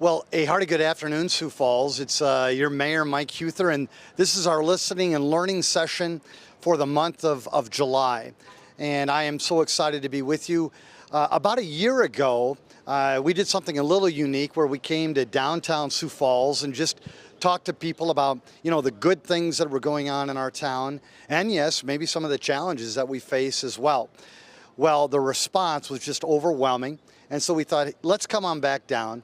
Well, a hearty good afternoon, Sioux Falls. It's your mayor, Mike Huether, and this is our listening and learning session for the month of July. And I am so excited to be with you. About a year ago, we did something a little unique where we came to downtown Sioux Falls and just talked to people about, the good things that were going on in our town, and yes, maybe some of the challenges that we face as well. Well, the response was just overwhelming, and so we thought, let's come on back down.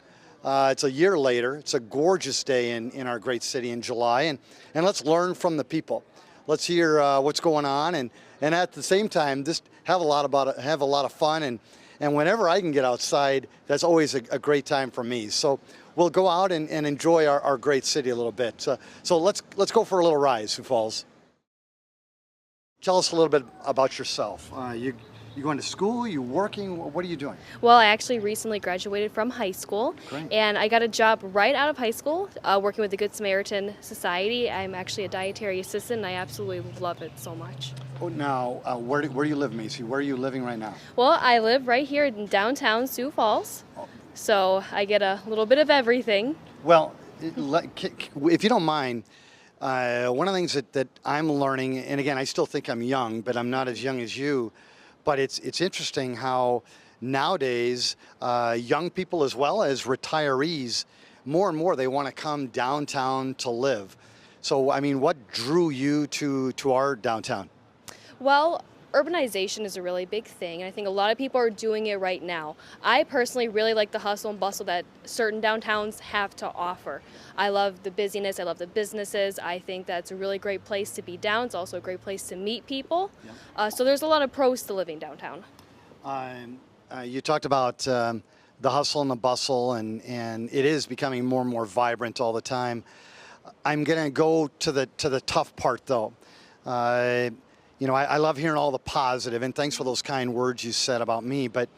It's a year later. It's a gorgeous day in our great city in July, and let's learn from the people. Let's hear what's going on, and at the same time, just have a lot of fun, and whenever I can get outside, that's always a great time for me. So we'll go out and enjoy our great city a little bit. So let's go for a little ride, Sioux Falls. Tell us a little bit about yourself. You going to school? You working? What are you doing? Well, I actually recently graduated from high school. Great. And I got a job right out of high school working with the Good Samaritan Society. I'm actually a dietary assistant, and I absolutely love it so much. Oh, now, where do you live, Macy? Where are you living right now? Well, I live right here in downtown Sioux Falls, so I get a little bit of everything. Well, if you don't mind, one of the things that I'm learning, and again, I still think I'm young, but I'm not as young as you, but it's interesting how nowadays young people as well as retirees, more and more they want to come downtown to live. So, I mean, what drew you to our downtown? Well, urbanization is a really big thing, and I think a lot of people are doing it right now. I personally really like the hustle and bustle that certain downtowns have to offer. I love the busyness, I love the businesses. I think that's a really great place to be down. It's also a great place to meet people. Yeah. So there's a lot of pros to living downtown. You talked about the hustle and the bustle, and it is becoming more and more vibrant all the time. I'm going to go to the tough part, though. I love hearing all the positive, and thanks for those kind words you said about me. But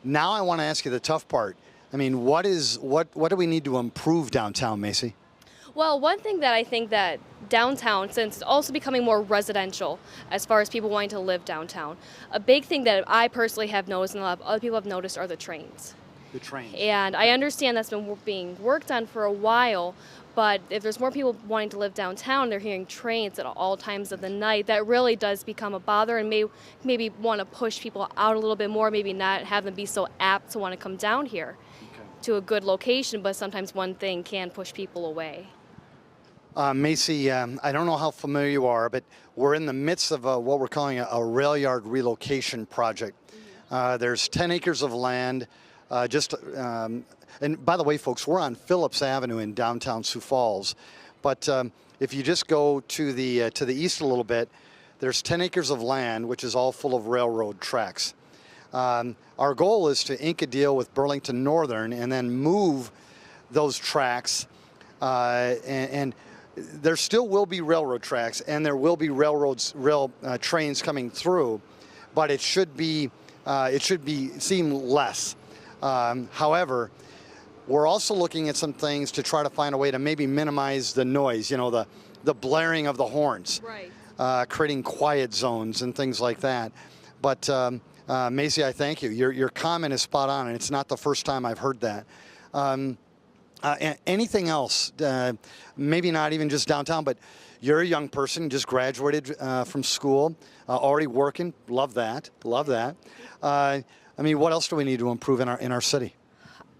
now I want to ask you the tough part. I mean, what do we need to improve downtown, Macy? Well, one thing that I think that downtown, since it's also becoming more residential as far as people wanting to live downtown, a big thing that I personally have noticed and a lot of other people have noticed are the trains. The trains. And I understand that's been being worked on for a while, but if there's more people wanting to live downtown, they're hearing trains at all times of the night. That really does become a bother, and maybe want to push people out a little bit more, maybe not have them be so apt to want to come down here to a good location, but sometimes one thing can push people away. Macy, I don't know how familiar you are, but we're in the midst of what we're calling a rail yard relocation project. There's 10 acres of land. And by the way, folks, we're on Phillips Avenue in downtown Sioux Falls. But if you just go to the east a little bit, there's 10 acres of land, which is all full of railroad tracks. Our goal is to ink a deal with Burlington Northern and then move those tracks. And there still will be railroad tracks, and there will be rail trains coming through, but it should seem less. However, we're also looking at some things to try to find a way to maybe minimize the noise, the blaring of the horns, right. Creating quiet zones and things like that. But Macy, I thank you. Your comment is spot on, and it's not the first time I've heard that. Anything else, maybe not even just downtown, but you're a young person, just graduated from school, already working. Love that. I mean, what else do we need to improve in our city?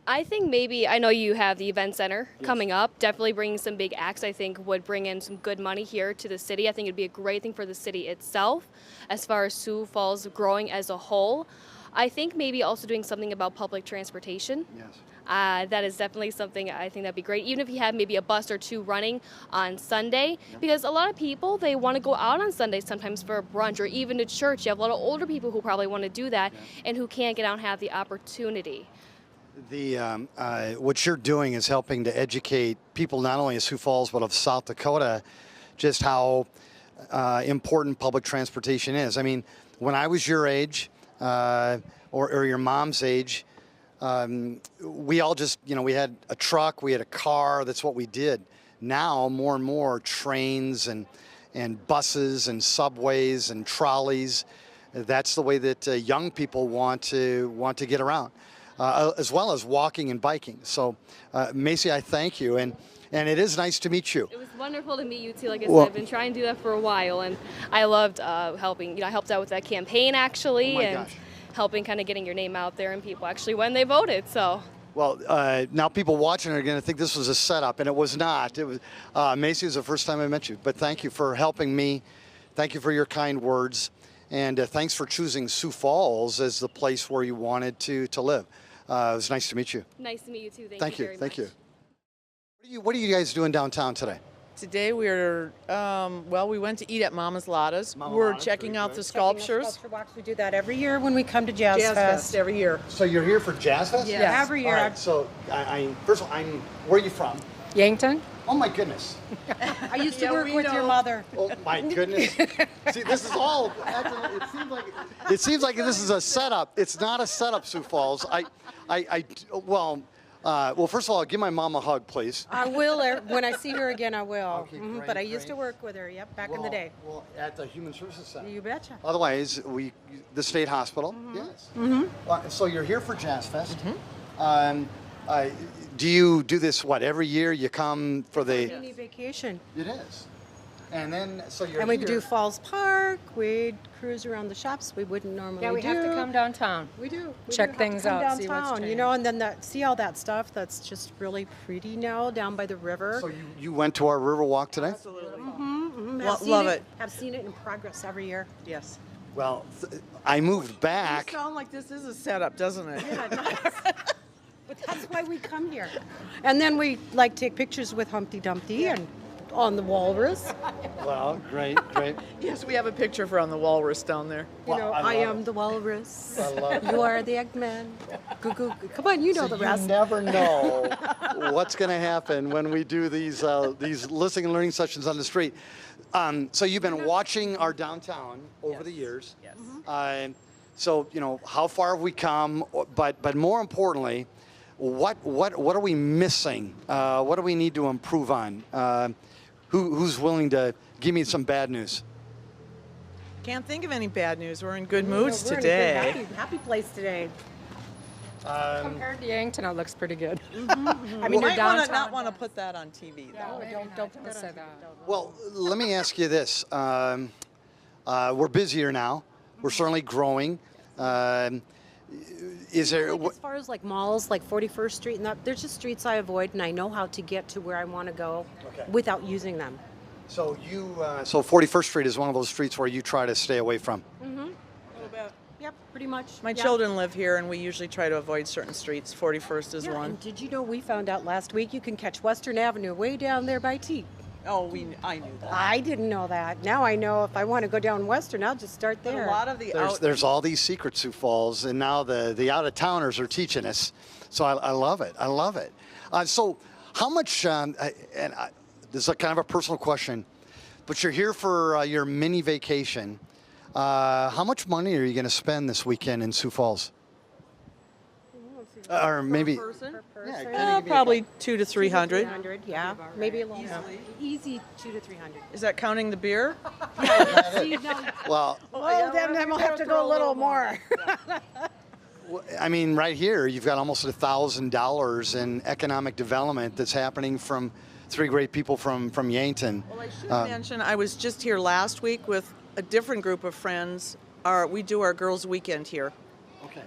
I think maybe, I know you have the event center coming up. Definitely bringing some big acts, I think, would bring in some good money here to the city. I think it'd be a great thing for the city itself, as far as Sioux Falls growing as a whole. I think maybe also doing something about public transportation. Yes. That is definitely something I think that'd be great, even if you have maybe a bus or two running on Sunday, because a lot of people, they want to go out on Sunday sometimes for a brunch or even to church. You have a lot of older people who probably want to do that and who can't get out and have the opportunity. What you're doing is helping to educate people not only of Sioux Falls but of South Dakota just how important public transportation is. I mean, when I was your age or your mom's age, we all just, we had a truck, we had a car, that's what we did. Now, more and more trains and buses and subways and trolleys, that's the way that young people want to get around. as well as walking and biking. So, Macy, I thank you, and it is nice to meet you. It was wonderful to meet you too. Like I said, I've been trying to do that for a while, and I loved helping. You know, I helped out with that campaign actually, and helping kind of getting your name out there and people actually when they voted. So. Well, now people watching are going to think this was a setup, and it was not. It was Macy. It was the first time I met you, but thank you for helping me. Thank you for your kind words, and thanks for choosing Sioux Falls as the place where you wanted to live. It was nice to meet you. Nice to meet you too. Thank you. Very Thank much. you. What are you guys doing downtown today? Today we're, we went to eat at Mama's Lattes. We're checking out the sculptures. Sculpture walks. We do that every year when we come to Jazz Jazz Fest every year. So you're here for Jazz Fest? Yes. Every year. All right, so first of all, where are you from? Yankton. Oh my goodness. I used to work with your mother. Oh my goodness. See, this is all. It seems like this is a setup. It's not a setup, Sioux Falls. Well, first of all, give my mom a hug, please. I will. When I see her again, I will. Okay, great, But I used great. to work with her, yep, back in the day. Well, at the Human Services Center. You betcha. Otherwise, the state hospital. Yes. So you're here for Jazz Fest. Do you do this, every year you come for the... Mini vacation. It is. And then, so you're And we here. do Falls Park. We'd cruise around the shops we wouldn't normally do. Yeah, we have to come downtown. We do. Check have things to come out, see what's downtown, you know, and then see all that stuff that's just really pretty now down by the river. So you went to our river walk today? Absolutely. Love it. Have seen it in progress every year. Yes. Well, I moved back. You sound like this is a setup, doesn't it? Yeah, it does. But that's why we come here. And then we take pictures with Humpty Dumpty and on the walrus. Well, great. Yes, we have a picture for on the walrus down there. You know, I I love am the walrus. I love it. You are the Eggman. Goo goo. Come on, you know the rest. You never know what's going to happen when we do these listening and learning sessions on the street. So you've been watching our downtown over the years. Yes. So how far have we come? But more importantly, what are we missing? What do we need to improve on? Who's willing to give me some bad news? Can't think of any bad news. We're in good moods We're in a today. good, happy place today. Compared to Yankton, it looks pretty good. I mean, You you're might downtown. not want to put that on TV, though. Don't say that. Well, let me ask you this. We're busier now. We're certainly growing. Is there... As far as malls, like 41st Street, and there's just streets I avoid, and I know how to get to where I want to go without using them. So so 41st Street is one of those streets where you try to stay away from. Yep, pretty much. My children live here, and we usually try to avoid certain streets. 41st is Yeah, one. and did you know we found out last week you can catch Western Avenue way down there by T? Oh, I knew that. I didn't know that. Now I know if I want to go down Western, I'll just start But there. a lot of the There's all these secret Sioux Falls, and now the out-of-towners are teaching us. So I love it. I love it. So how much, this is a kind of a personal question, but you're here for your mini vacation. How much money are you going to spend this weekend in Sioux Falls? Or maybe... person? Yeah, Probably 200 to 300. 300, yeah, maybe a little more. Easy 200 to 300. Is that counting the beer? See, now, well, then we'll have to go a little more. I mean, right here, you've got almost $1,000 in economic development that's happening from three great people from Yankton. Well, I should mention, I was just here last week with a different group of friends. We do our girls' weekend here. Okay.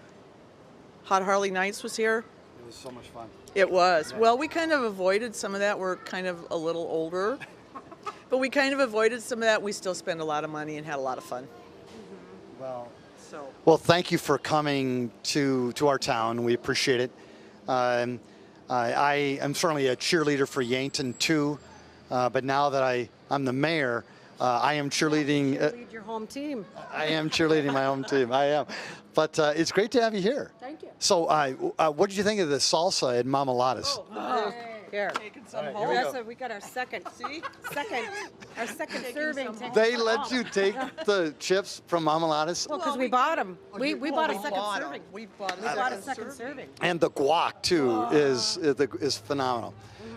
Hot Harley Nights was here. It was so much fun. It was. Yeah. Well, we kind of avoided some of that. We're kind of a little older. But we kind of avoided some of that. We still spend a lot of money and had a lot of fun. Well, thank you for coming to our town. We appreciate it. I am certainly a cheerleader for Yankton too, but now that I'm the mayor, I am cheerleading. Lead your home team. I am cheerleading my home team. I am, but it's great to have you here. Thank you. So, what did you think of the salsa at Mama Lotta's? Here. Taking some All right, home. here we go. So we got our second serving. some They let you take the chips from Mama Lotta's, Well, because we bought them. We bought a second bought 'em. serving. We bought We bought a second serving. and the guac too is phenomenal.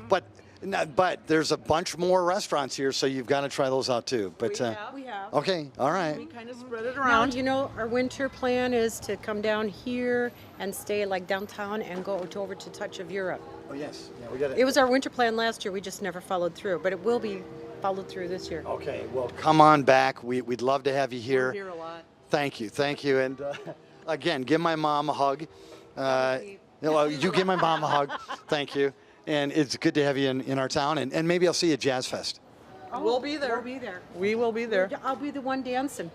But But there's a bunch more restaurants here, so you've got to try those out too. But We have. okay, all We right. kind of spread it Now, around. you know, our winter plan is to come down here and stay like downtown and go over to Touch of Europe. Oh yes, yeah, we got It was our winter plan last year. We just never followed through, but it will be followed through this year. Okay, well, come on back. We'd love to have you here. We're here a lot. Thank you, and again, give my mom a hug. Well, you give my mom a hug. Thank you, and it's good to have you in our town, and maybe I'll see you at Jazz Fest. We'll be there. We'll be there. We will be there. I'll be the one dancing.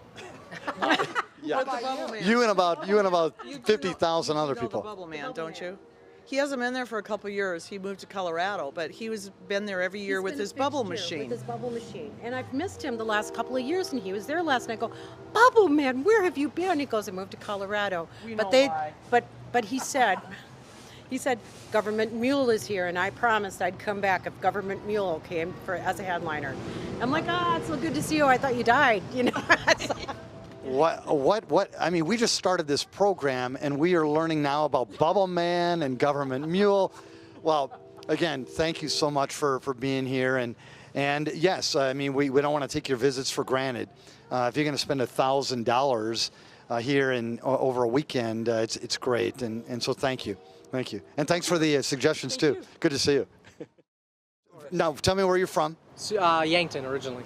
Yeah, With the bubble man. you and about You do 50,000 know other the people. bubble man, don't you? He hasn't been there for a couple years. He moved to Colorado, but he was been there every year He's with been a his bubble fixture machine. With his bubble machine. And I've missed him the last couple of years, and he was there last night. I go, Bubble Man, where have you been? He goes, I moved to Colorado. We but know they, why. but he said, Government Mule is here, and I promised I'd come back if Government Mule came as a headliner. I'm like, it's so good to see you. I thought you died, you know. What? I mean, we just started this program, and we are learning now about Bubble Man and Government Mule. Well, again, thank you so much for being here, and yes, I mean, we don't want to take your visits for granted. If you're going to spend $1,000 here in over a weekend, it's great, and so thank you, and thanks for the suggestions too. Good to see you. Now, tell me where you're from. Yankton originally.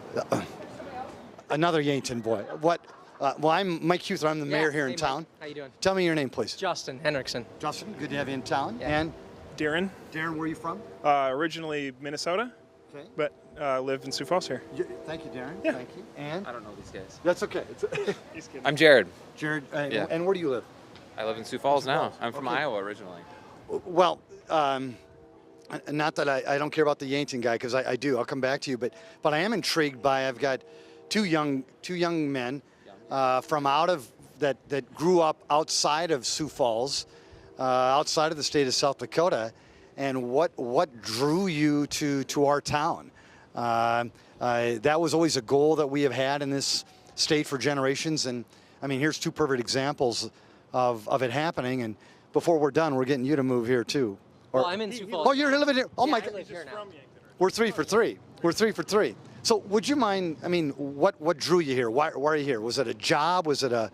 Another Yankton boy. What? Well, I'm Mike Huether. I'm the mayor here in Hey, town. Mike. How you doing? Tell me your name, please. Justin Henriksen. Justin, good to have you in town. Yeah. And Darren, Darren, where are you from? originally Minnesota, Okay. but live in Sioux Falls here. Thank you, Darren. Yeah. Thank you. And I don't know these guys. that's okay. He's kidding. I'm Jared. Jared, Yeah. and where do you live? I live in Sioux Falls Sioux now. Falls. I'm from Okay. Iowa originally. Well, not that I don't care about the Yankton guy, because I do. I'll come back to you, but I am intrigued by. I've got two young men from out of that grew up outside of Sioux Falls, outside of the state of South Dakota, and what drew you to our town? That was always a goal that we have had in this state for generations, and I mean, here's two perfect examples of it happening. And before we're done, we're getting you to move here too. Or- Well, I'm in Sioux Falls. Oh, you're living here. Oh Yeah, my I God. live here now. We're 3 for 3. We're 3 for 3. So would you mind? I mean, what drew you here? Why are you here? Was it a job? Was it a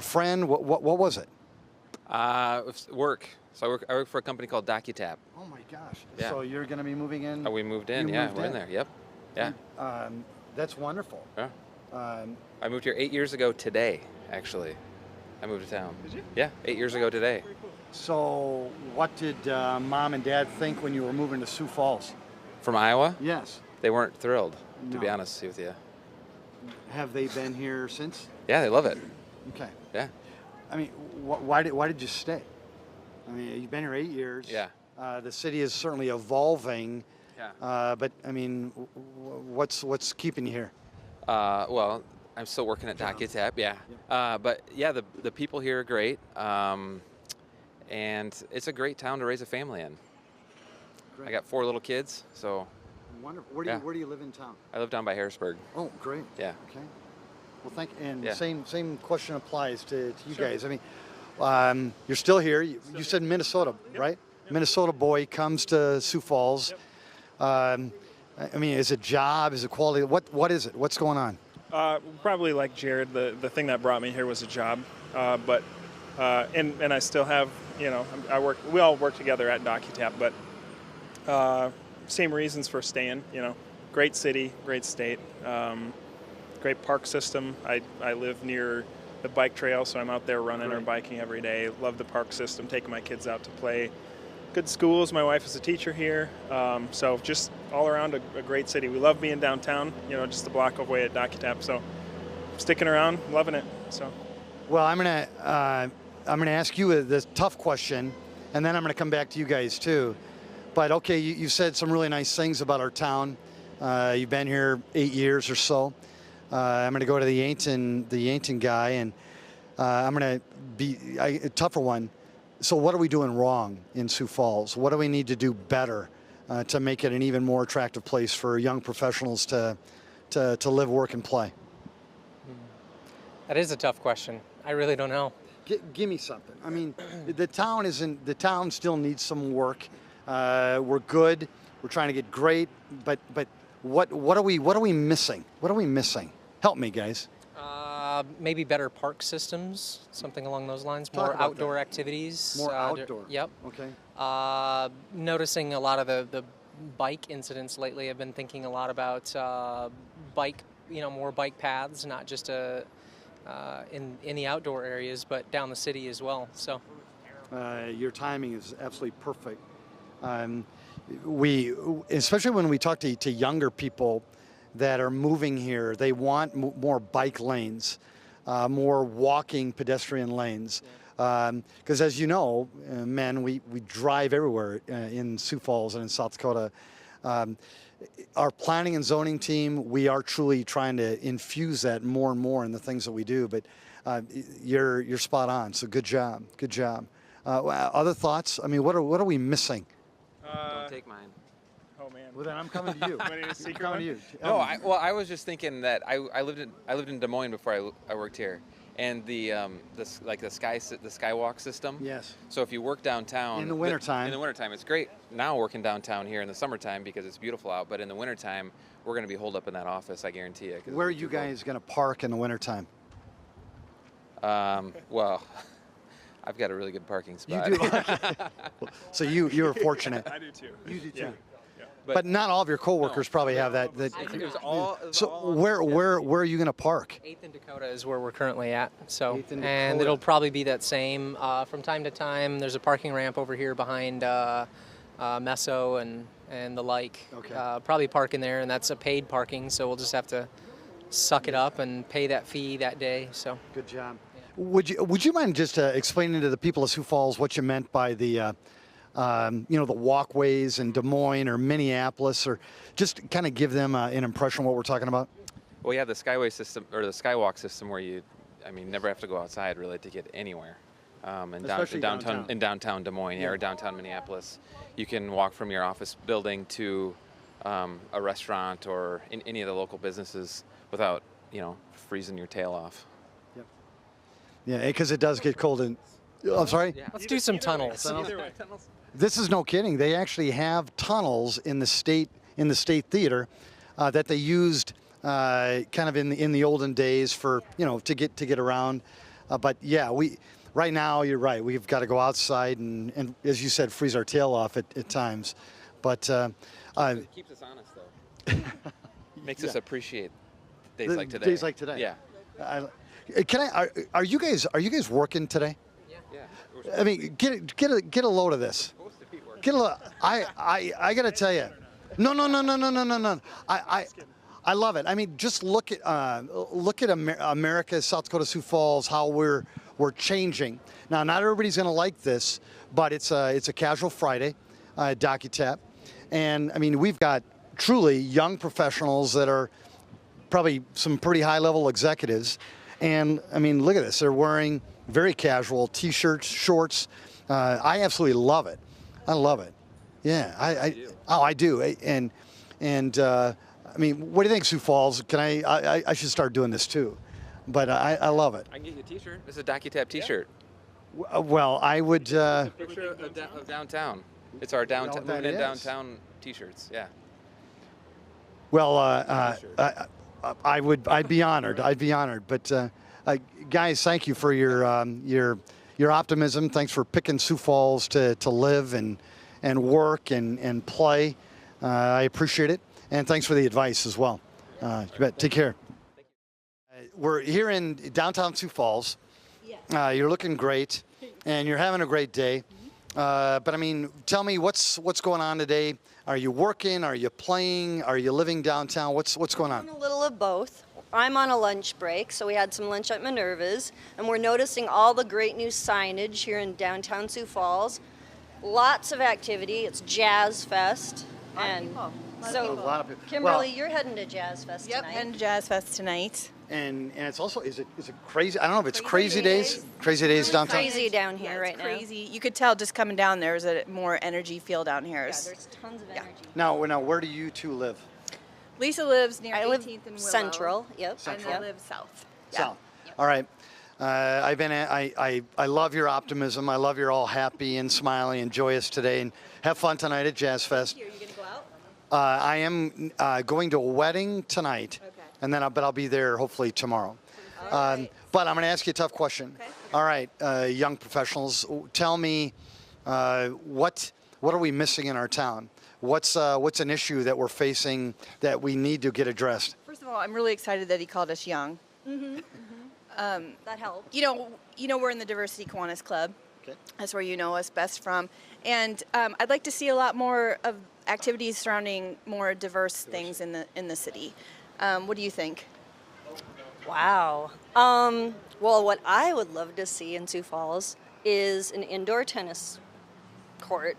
friend? What was it? Work. So I work for a company called DocuTap. Oh my gosh. Yeah. So you're going to be moving in? We moved in. You Yeah, moved we're in there. Yep. Yeah. That's wonderful. Yeah. Um, I moved here 8 years ago today. Actually, I moved to town. Did you? Yeah, 8 years ago today. so what did mom and dad think when you were moving to Sioux Falls? From Iowa. Yes. They weren't thrilled, to be No. honest with you. Have they been here since? Yeah, they love it. Okay. Yeah. I mean, why did you stay? I mean, you've been here 8 years. Yeah. The city is certainly evolving. Yeah. But I mean, what's keeping you here? Well, I'm still working at DocuTap. Yeah. But yeah, the people here are great. And it's a great town to raise a family in. I got 4 little kids, so Wonderful. Where do you live in town? I live down by Harrisburg. Oh, great. Yeah. Okay. Well, and Yeah. same question applies to you guys. I mean, you're still here. You said Minnesota, right? Minnesota boy comes to Sioux Falls. I mean, is it job? Is it quality? What is it? What's going on? Probably like Jared, the thing that brought me here was a job, but and I still have, you know, we all work together at DocuTap, but same reasons for staying, you know, great city, great state, great park system. I live near the bike trail, so I'm out there running or biking every day. Love the park system, taking my kids out to play. Good schools. My wife is a teacher here, so just all around a great city. We love being downtown, you know, just a block away at DocuTap. So sticking around, loving it. So. Well, I'm gonna ask you the tough question, and then I'm gonna come back to you guys too. But okay, you said some really nice things about our town. You've been here 8 years or so. I'm gonna go to the Yankton guy, and I'm gonna be a tougher one. So what are we doing wrong in Sioux Falls? What do we need to do better to make it an even more attractive place for young professionals to live, work, and play? That is a tough question. I really don't know. Give me something. I mean, the town still needs some work. We're good. We're trying to get great, but what are we missing? What are we missing? Help me, guys. Maybe better park systems, something along those lines. Talk More about outdoor that. activities. More outdoor. Yep. Okay. Noticing a lot of the bike incidents lately. I've been thinking a lot about bike, more bike paths, not just in the outdoor areas, but down the city as well. So. Your timing is absolutely perfect. Especially when we talk to younger people that are moving here, they want more bike lanes, more walking pedestrian lanes. Because as you know, men, we drive everywhere in Sioux Falls and in South Dakota. Our planning and zoning team, we are truly trying to infuse that more and more in the things that we do. But you're spot on. So good job. Good job. Other thoughts? I mean, what are we missing? Don't take mine. Oh man. Well, then I'm coming to you. Want a secret I'm coming one? to you. No, I was just thinking that I lived in Des Moines before I worked here, and the skywalk system. Yes. So if you work downtown In the wintertime. in the wintertime, it's great. Now working downtown here in the summertime because it's beautiful out, but in the wintertime, we're going to be holed up in that office. I guarantee you. Where are you guys going to park in the wintertime? Well, I've got a really good parking spot. You do. So you're fortunate. I do too. You do too. Yeah. But not all of your coworkers probably have that. I think it was all. So where are you going to park? 8th and Dakota is where we're currently at. So, 8th and and Dakota. it'll probably be that same. From time to time, there's a parking ramp over here behind Meso and the like. Okay. Probably park in there, and that's a paid parking. So we'll just have to suck it up and pay that fee that day. So. Good job. Would you mind just explaining to the people of Sioux Falls what you meant by the the walkways in Des Moines or Minneapolis, or just kind of give them an impression of what we're talking about? Well, yeah, the Skyway system or the Skywalk system, where you never have to go outside really to get anywhere. Especially downtown. In downtown Des Moines, or downtown Minneapolis, you can walk from your office building to a restaurant or in any of the local businesses without freezing your tail off. Yep. Yeah, because it does get cold. I'm sorry. Yeah. Let's do some tunnels. Either way. This is no kidding. They actually have tunnels in the state theater that they used kind of in the olden days for to get around. But yeah, right now you're right. We've got to go outside and as you said, freeze our tail off at times. But It keeps us honest though. Makes us appreciate days like today. Days like today. Yeah. Are you guys working today? Yeah. I mean, get a load of this. Get a load. I got to tell you, no. I love it. I mean, just look at America, South Dakota, Sioux Falls, how we're changing. Now, not everybody's going to like this, but it's a casual Friday, DocuTap, and I mean we've got truly young professionals that are probably some pretty high-level executives, and I mean look at this. They're wearing very casual T-shirts, shorts. I absolutely love it. I love it. Yeah, I do. And I mean, what do you think, Sioux Falls? Can I should start doing this too, but I love it. I can get you a T-shirt. This is a DocuTap T-shirt. Well, I would. Picture of downtown. It's our downtown that moving in is. downtown T-shirts. Yeah. Well, I'd be honored. I'd be honored. But guys, thank you for your optimism. Thanks for picking Sioux Falls to live and work and play. I appreciate it. And thanks for the advice as well. You bet. Take care. We're here in downtown Sioux Falls. You're looking great, and you're having a great day. But I mean, tell me what's going on today. Are you working? Are you playing? Are you living downtown? What's going on? A little of both. I'm on a lunch break, so we had some lunch at Minerva's, and we're noticing all the great new signage here in downtown Sioux Falls. Lots of activity. It's Jazz Fest, and so A lot of people. Kimberly, Well, you're heading to Jazz Fest Yep, tonight. and Jazz Fest tonight. and it's also is it crazy? I don't know if it's crazy Crazy days. days. Crazy days downtown. Crazy down here Yeah, right it's crazy. You could tell just coming down there's a more energy feel down here. now. Yeah, there's tons of Yeah. energy. Now, where do you two live? Lisa lives near I live 18th and Willow. central. Yep. And Central. I live south. South. All right. I love your optimism. I love you're all happy and smiling and joyous today. And have fun tonight at Jazz Fest. Are you going to go out? I am going to a wedding tonight, and then but I'll be there hopefully tomorrow. But I'm going to ask you a tough question. Okay. All right, young professionals, tell me what are we missing in our town? What's an issue that we're facing that we need to get addressed? First of all, I'm really excited that he called us young. That helps. You know, we're in the Diversity Kiwanis Club. Okay. That's where you know us best from. And I'd like to see a lot more of activities surrounding more diverse things in the city. What do you think? Wow. Well, what I would love to see in Sioux Falls is an indoor tennis court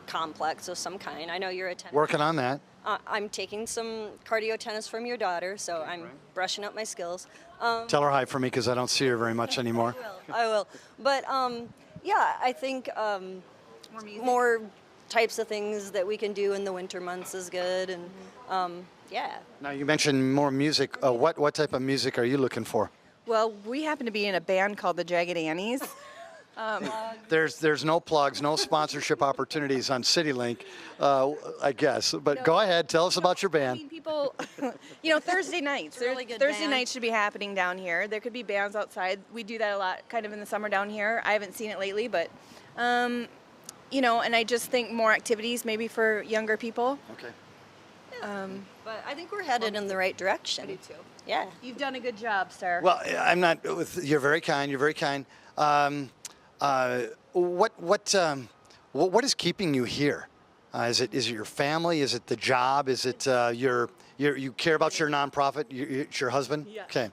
complex of some kind. I know you're a tennis. Working on that. I'm taking some cardio tennis from your daughter, so I'm brushing up my skills. Tell her hi for me because I don't see her very much anymore. I will. But yeah, I think more types of things that we can do in the winter months is good, and yeah. Now you mentioned more music. What type of music are you looking for? Well, we happen to be in a band called the Jagged Annies. There's no plugs, no sponsorship opportunities on CityLink, I guess. But go ahead, tell us about your I band. mean, people, Thursday nights. It's a really good Thursday band. nights should be happening down here. There could be bands outside. We do that a lot, kind of in the summer down here. I haven't seen it lately, but, and I just think more activities maybe for younger people. Okay. But I think we're headed in the right direction. I do too. Yeah. You've done a good job, sir. Well, I'm not. You're very kind. You're very kind. What is keeping you here? Is it your family? Is it the job? Is it you care about your nonprofit? It's your husband? Yeah. Okay.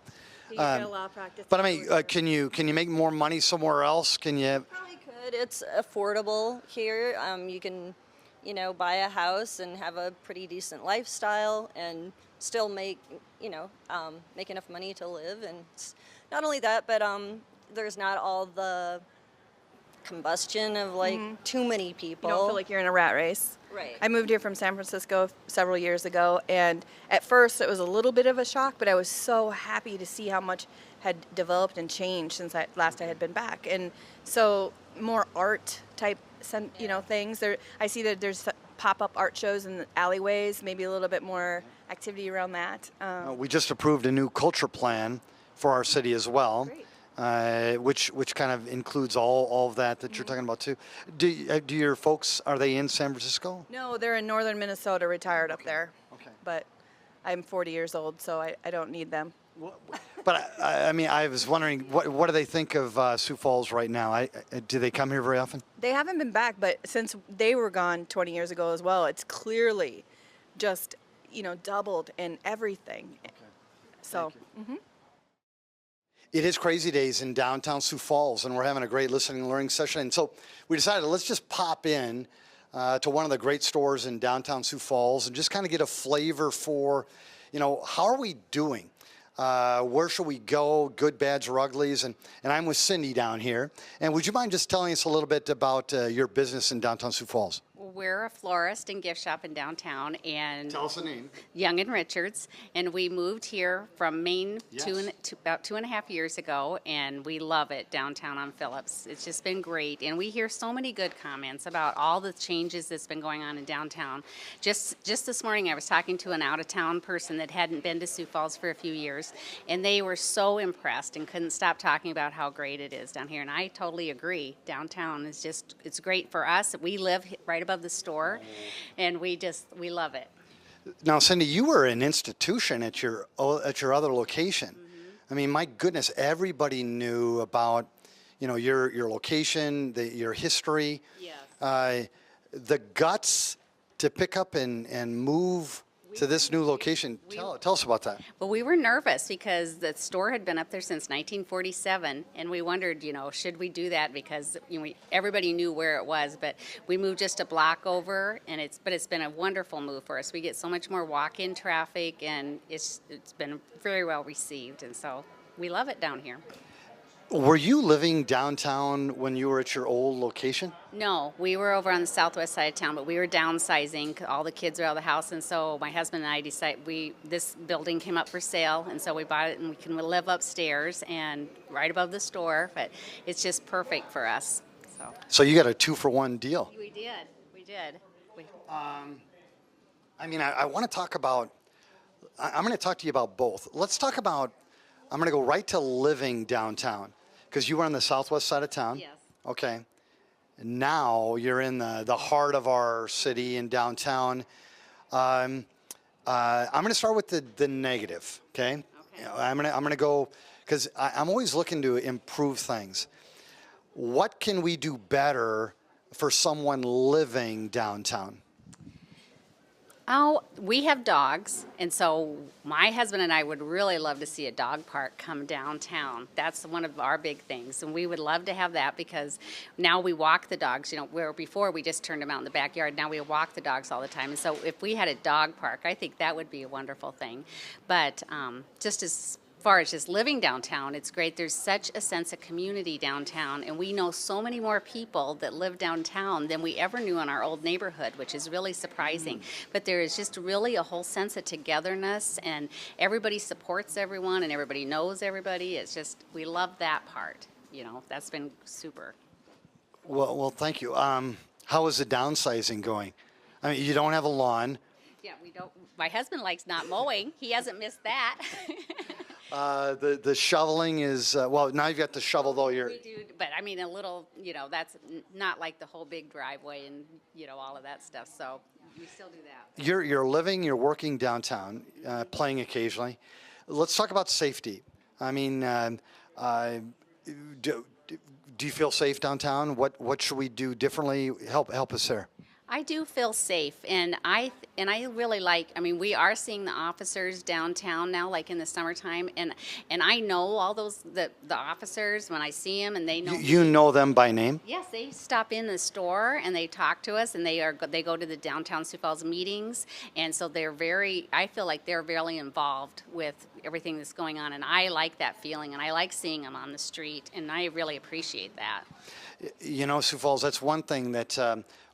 You get a law practice. But I mean, can you make more money somewhere else? Can you? Probably could. It's affordable here. You can, buy a house and have a pretty decent lifestyle and still make, make enough money to live. And not only that, but there's not all the combustion of too many people. You don't feel like you're in a rat race. Right. I moved here from San Francisco several years ago, and at first it was a little bit of a shock, but I was so happy to see how much had developed and changed since last I had been back. And so more art type, things. I see that there's pop-up art shows in the alleyways, maybe a little bit more activity around that. We just approved a new culture plan for our city as well. Great. Which kind of includes all of that you're talking about too. Do your folks, are they in San Francisco? No, they're in northern Minnesota, retired up there. Okay. But I'm 40 years old, so I don't need them. But I mean, I was wondering, what do they think of Sioux Falls right now? Do they come here very often? They haven't been back, but since they were gone 20 years ago as well, it's clearly just, doubled in everything. Okay. So. It is crazy days in downtown Sioux Falls, and we're having a great listening and learning session. And so we decided let's just pop in to one of the great stores in downtown Sioux Falls and just kind of get a flavor for, how are we doing? Where should we go? Good, bads, or uglies? And I'm with Cindy down here. And would you mind just telling us a little bit about your business in downtown Sioux Falls? We're a florist and gift shop in downtown, and Tell us the name. Young and Richards, and we moved here from Maine Yes. about 2.5 years ago, and we love it downtown on Phillips. It's just been great, and we hear so many good comments about all the changes that's been going on in downtown. Just this morning, I was talking to an out-of-town person that hadn't been to Sioux Falls for a few years, and they were so impressed and couldn't stop talking about how great it is down here, and I totally agree. Downtown is it's great for us. We live right above the store, and we love it. Now, Cindy, you were an institution at your other location. I mean, my goodness, everybody knew about, your location, your history. Yes. The guts to pick up and move to this new location. Tell us about that. Well, we were nervous because the store had been up there since 1947, and we wondered, should we do that because everybody knew where it was, but we moved just a block over, and it's been a wonderful move for us. We get so much more walk-in traffic, and it's been very well received, and so we love it down here. Were you living downtown when you were at your old location? No, we were over on the southwest side of town, but we were downsizing. All the kids are out of the house, and so my husband and I decided this building came up for sale, and so we bought it, and we can live upstairs and right above the store. But it's just perfect for us. So you got a 2-for-1 deal. we did. I mean, I want to talk about, I'm going to talk to you about both. Let's talk about, I'm going to go right to living downtown, because you were on the southwest side of town. Yes. Okay. Now you're in the heart of our city in downtown. I'm going to start with the negative. Okay. Okay. You know, I'm gonna go because I'm always looking to improve things. What can we do better for someone living downtown? Oh, we have dogs, and so my husband and I would really love to see a dog park come downtown. That's one of our big things, and we would love to have that because now we walk the dogs, you know, where before we just turned them out in the backyard. Now we walk the dogs all the time, and so if we had a dog park, I think that would be a wonderful thing. But just as far as just living downtown, it's great. There's such a sense of community downtown, and we know so many more people that live downtown than we ever knew in our old neighborhood, which is really surprising. But there is just really a whole sense of togetherness, and everybody supports everyone, and everybody knows everybody. It's just, we love that part. You know, that's been super. Well, thank you. How is the downsizing going? I mean, you don't have a lawn. Yeah, we don't. My husband likes not mowing. He hasn't missed that. The shoveling is well. Now you've got the shovel though. We do, but I mean a little. You know, that's not like the whole big driveway and you know all of that stuff. So we still do that. You're living, you're working downtown, playing occasionally. Let's talk about safety. I mean, do you feel safe downtown? What should we do differently? Help us there. I do feel safe, and I really like. I mean, we are seeing the officers downtown now, like in the summertime, and I know all those the officers when I see them, and they know. You know them by name? Yes, they stop in the store and they talk to us, and they go to the downtown Sioux Falls meetings, and so they're very. I feel like they're very involved with everything that's going on, and I like that feeling, and I like seeing them on the street, and I really appreciate that. You know, Sioux Falls. That's one thing that.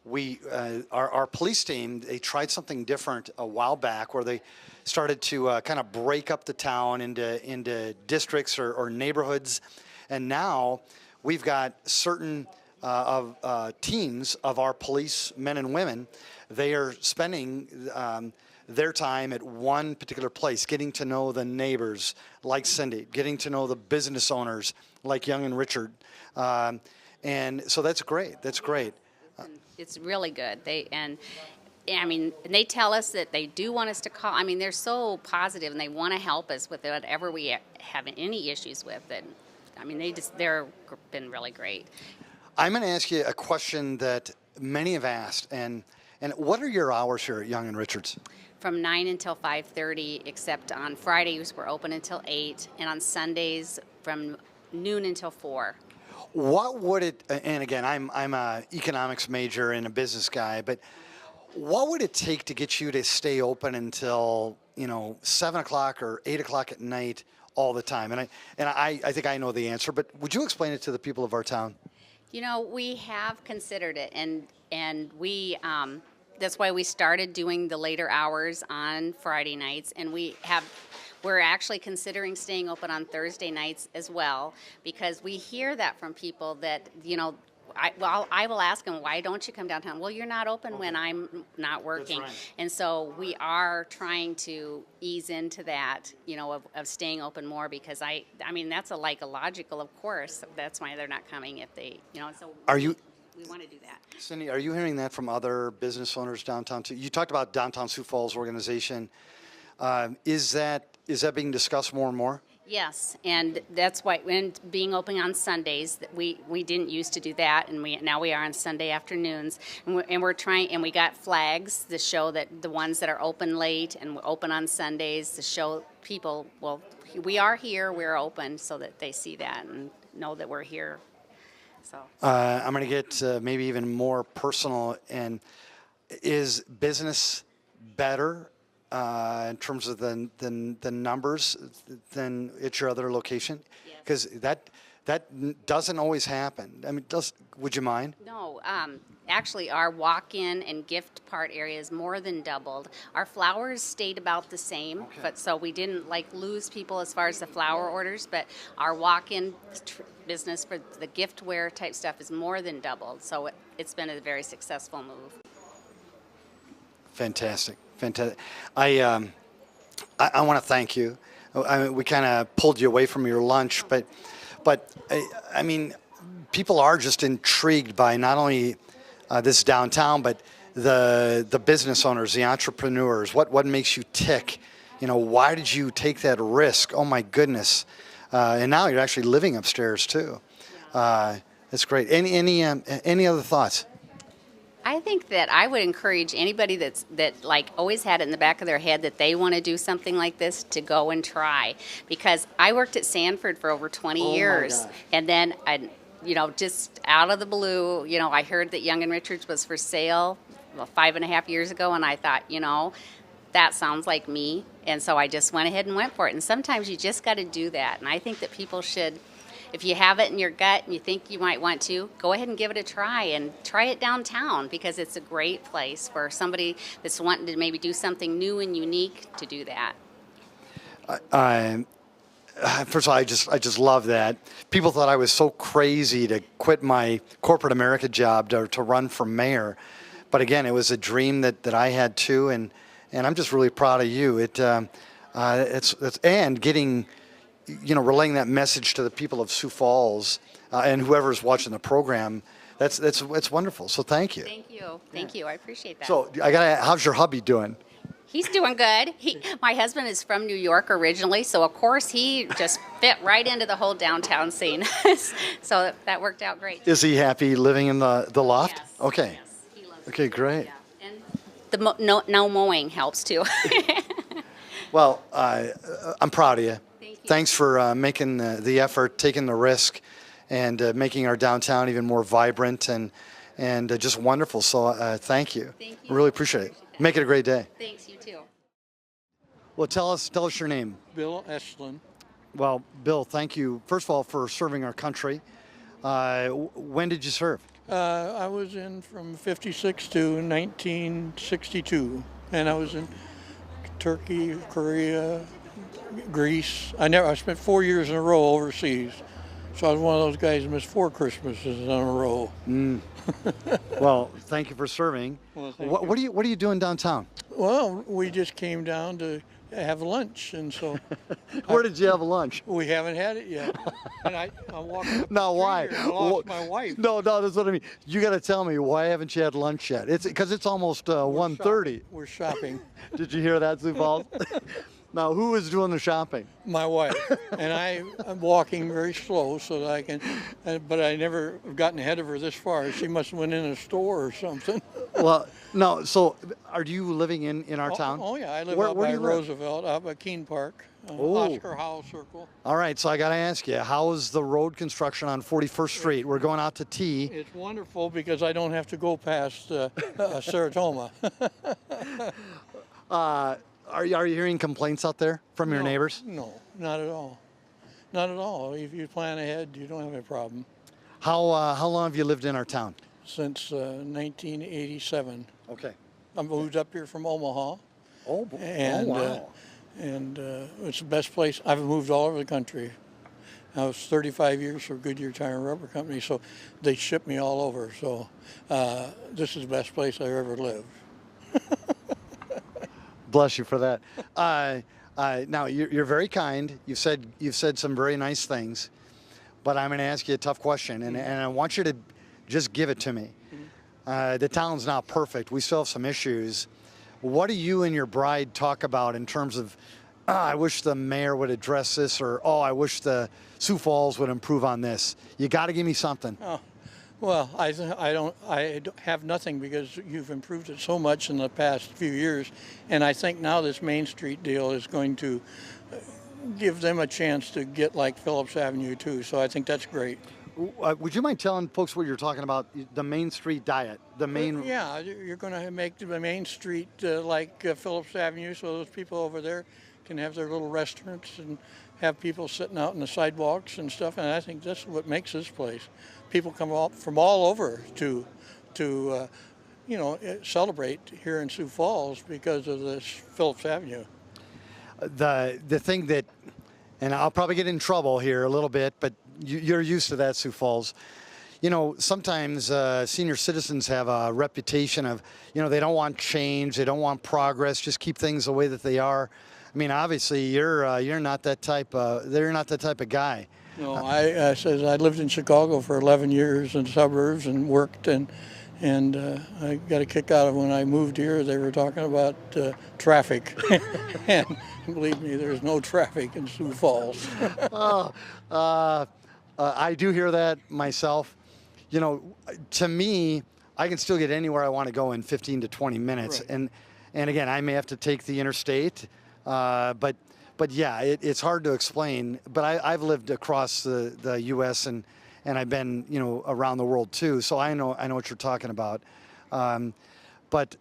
Our police team, they tried something different a while back where they started to kind of break up the town into districts or neighborhoods. And now we've got certain teams of our police men and women. They are spending their time at one particular place, getting to know the neighbors like Cindy, getting to know the business owners like Young and Richard. And so that's great. That's great. It's really good. I mean, they tell us that they do want us to call. I mean, they're so positive and they want to help us with whatever we have any issues with. And I mean, they're been really great. I'm going to ask you a question that many have asked, and what are your hours here at Young and Richards? From 9 until 5:30, except on Fridays we're open until 8, and on Sundays from noon until 4. What would it, and again, I'm a economics major and a business guy, but what would it take to get you to stay open until, 7 o'clock or 8 o'clock at night all the time? And I think I know the answer, but would you explain it to the people of our town? You know, we have considered it, and we, that's why we started doing the later hours on Friday nights, and we're actually considering staying open on Thursday nights as well, because we hear that from people that, I will ask them, why don't you come downtown? Well, you're not open when I'm not working. That's right. And so we are trying to ease into that, of staying open more, because I mean, that's a logical, of course. That's why they're not coming if they, so. We want to do that. Cindy, are you hearing that from other business owners downtown too? You talked about Downtown Sioux Falls organization. Is that being discussed more and more? Yes, and that's why, and being open on Sundays, we didn't used to do that, and now we are on Sunday afternoons, and we're trying, and we got flags to show that the ones that are open late and open on Sundays to show people, well, we are here, we're open, so that they see that and know that we're here. So I'm going to get maybe even more personal. And is business better in terms of the numbers than at your other location? Because that doesn't always happen. I mean, would you mind? No, actually our walk-in and gift part area is more than doubled. Our flowers stayed about the same, but so we didn't lose people as far as the flower orders, but our walk-in business for the giftware type stuff is more than doubled. So it's been a very successful move. Fantastic. Fantastic. I want to thank you. We kind of pulled you away from your lunch, but I mean, people are just intrigued by not only this downtown, but the business owners, the entrepreneurs. What makes you tick? You know, why did you take that risk? Oh my goodness! And now you're actually living upstairs too. That's great. Any other thoughts? I think that I would encourage anybody that like always had it in the back of their head that they want to do something like this to go and try. Because I worked at Sanford for over 20 years, and then just out of the blue, I heard that Young and Richards was for sale 5.5 years ago, and I thought, that sounds like me, and so I just went ahead and went for it. And sometimes you just got to do that, and I think that people should. If you have it in your gut and you think you might want to, go ahead and give it a try, and try it downtown, because it's a great place for somebody that's wanting to maybe do something new and unique to do that. First of all, I just love that. People thought I was so crazy to quit my corporate America job to run for mayor, but again, it was a dream that I had too, and I'm just really proud of you. It's and getting. Relaying that message to the people of Sioux Falls and whoever's watching the program, that's wonderful. So thank you. Thank you. I appreciate that. So how's your hubby doing? He's doing good. My husband is from New York originally, so of course he just fit right into the whole downtown scene. So that worked out great. Is he happy living in the loft? Yes. Okay. Yes, he loves Okay, great. Yeah. And no mowing helps too. Well, I'm proud of you. Thanks for making the effort, taking the risk, and making our downtown even more vibrant and just wonderful. So thank you. Thank you. Really appreciate it. Make it a great day. Thanks, you too. Well, tell us your name. Bill Estlin. Well, Bill, thank you, first of all, for serving our country. When did you serve? I was in from 56 to 1962, and I was in Turkey, Korea, Greece. I spent 4 years in a row overseas, so I was one of those guys who missed 4 Christmases in a row. Well, thank you for serving. Well, what are you doing downtown? Well, we just came down to have lunch, and so. Where did you have lunch? We haven't had it yet. And I'm walking up Now, the why? street here, I lost my wife. No, that's what I mean. You got to tell me, why haven't you had lunch yet? It's because it's almost 1:30. We're shopping. Did you hear that, Sioux Falls? Now, who is doing the shopping? My wife. And I'm walking very slow so that I can, but I never gotten ahead of her this far. She must have went in a store or something. Well, no, so are you living in our town? Oh, yeah, I live Where out do by you live? Roosevelt, out by Keene Park, Oh. Oscar Howell Circle. All right, so I got to ask you, how is the road construction on 41st Street? We're going out to T. It's wonderful because I don't have to go past Saratoga. Are you hearing complaints out there from your neighbors? No, not at all. Not at all. If you plan ahead, you don't have any problem. How long have you lived in our town? Since 1987. Okay. I moved up here from Omaha. Oh, And, wow. It's the best place. I've moved all over the country. I was 35 years for Goodyear Tire and Rubber Company, so they shipped me all over. So this is the best place I ever lived. Bless you for that. Now you're very kind. You've said some very nice things, but I'm going to ask you a tough question, and I want you to just give it to me. The town's not perfect. We still have some issues. What do you and your bride talk about in terms of, I wish the mayor would address this, or I wish the Sioux Falls would improve on this? You got to give me something. Oh, well, I have nothing because you've improved it so much in the past few years, and I think now this Main Street deal is going to give them a chance to get like Phillips Avenue too. So I think that's great. Would you mind telling folks what you're talking about? The Main Street diet, the main. Yeah, you're going to make the Main Street like Phillips Avenue, so those people over there can have their little restaurants and have people sitting out on the sidewalks and stuff. And I think that's what makes this place. People come from all over to celebrate here in Sioux Falls because of this Phillips Avenue. The thing that, and I'll probably get in trouble here a little bit, but you're used to that, Sioux Falls. you know, sometimes senior citizens have a reputation of, you know, they don't want change, they don't want progress, just keep things the way that they are. I mean, obviously, you're not that type. They're not that type of guy. No, I says I lived in Chicago for 11 years in suburbs and worked, and I got a kick out of when I moved here. They were talking about traffic, and believe me, there's no traffic in Sioux Falls. I do hear that myself. You know, to me, I can still get anywhere I want to go in 15 to 20 minutes, Right. and again, I may have to take the interstate, but yeah, it's hard to explain. But I've lived across the U.S. and I've been, you know, around the world too, so I know what you're talking about. But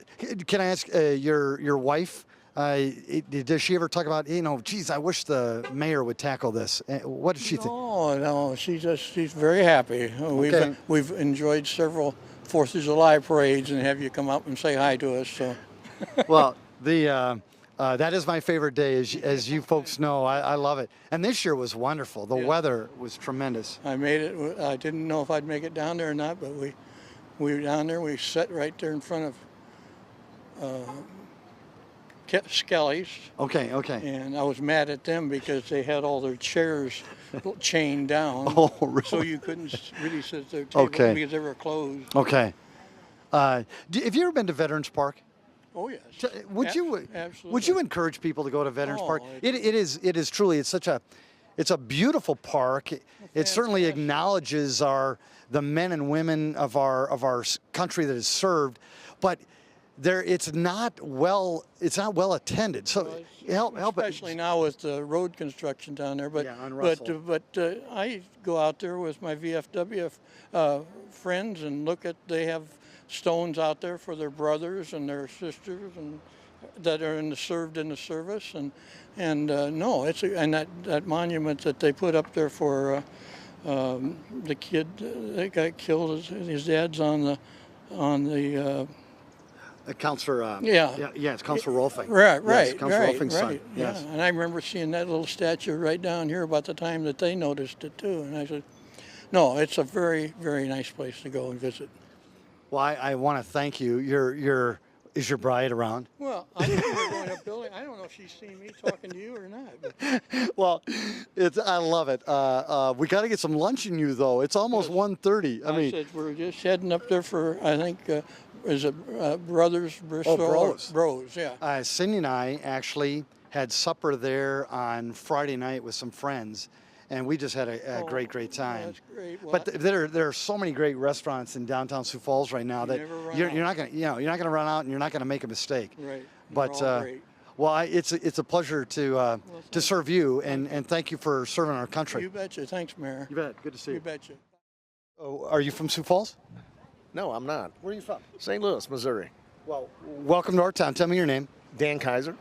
can I ask your wife? Does she ever talk about, you know, geez, I wish the mayor would tackle this? What does she think? No, she's very happy. We've enjoyed several 4th of July parades and have you come up and say hi to us. So. Well, that is my favorite day, as you folks know. I love it. And this year was wonderful. The weather was tremendous. I made it. I didn't know if I'd make it down there or not, but we were down there. We sat right there in front of Skelly's. Okay. And I was mad at them because they had all their chairs chained down. Oh, really? So you couldn't really sit at their table because they were closed. Okay. Have you ever been to Veterans Park? Oh yes. Absolutely. Would you encourage people to go to Veterans Park? It is truly. It's a beautiful park. It certainly acknowledges the men and women of our country that has served, but it's not well attended. So help especially now with the road construction down there. But on Russell. but I go out there with my VFW friends and look at. They have stones out there for their brothers and their sisters and that are served in the service, and no, and that monument that they put up there for the kid that got killed, his dad's on the Counselor. It's Counselor Rolfing. Right. Yes, Counselor Rolfing's son. Right. Yes. Yeah. And I remember seeing that little statue right down here about the time that they noticed it too, and I said, no, it's a very, very nice place to go and visit. Well, I want to thank you. Is your bride around? Well, I think we're going up building. I don't know if she's seen me talking to you or not. But. Well, I love it. We got to get some lunch in you, though. It's almost 1:30. I mean, said we're just heading up there for, I think, is it Brothers Bristol? Bros. Yeah. Cindy and I actually had supper there on Friday night with some friends, and we just had a great time. That's great. Well, but there are so many great restaurants in downtown Sioux Falls right now that you're not gonna run out and you're not gonna make a mistake. Right. But it's a pleasure to serve you and thank you for serving our country. You betcha. Thanks, Mayor. You bet. Good to see you. You betcha. Oh, are you from Sioux Falls? No, I'm not. Where are you from? St. Louis, Missouri. Well, welcome to our town. Tell me your name. Dan Kaiser.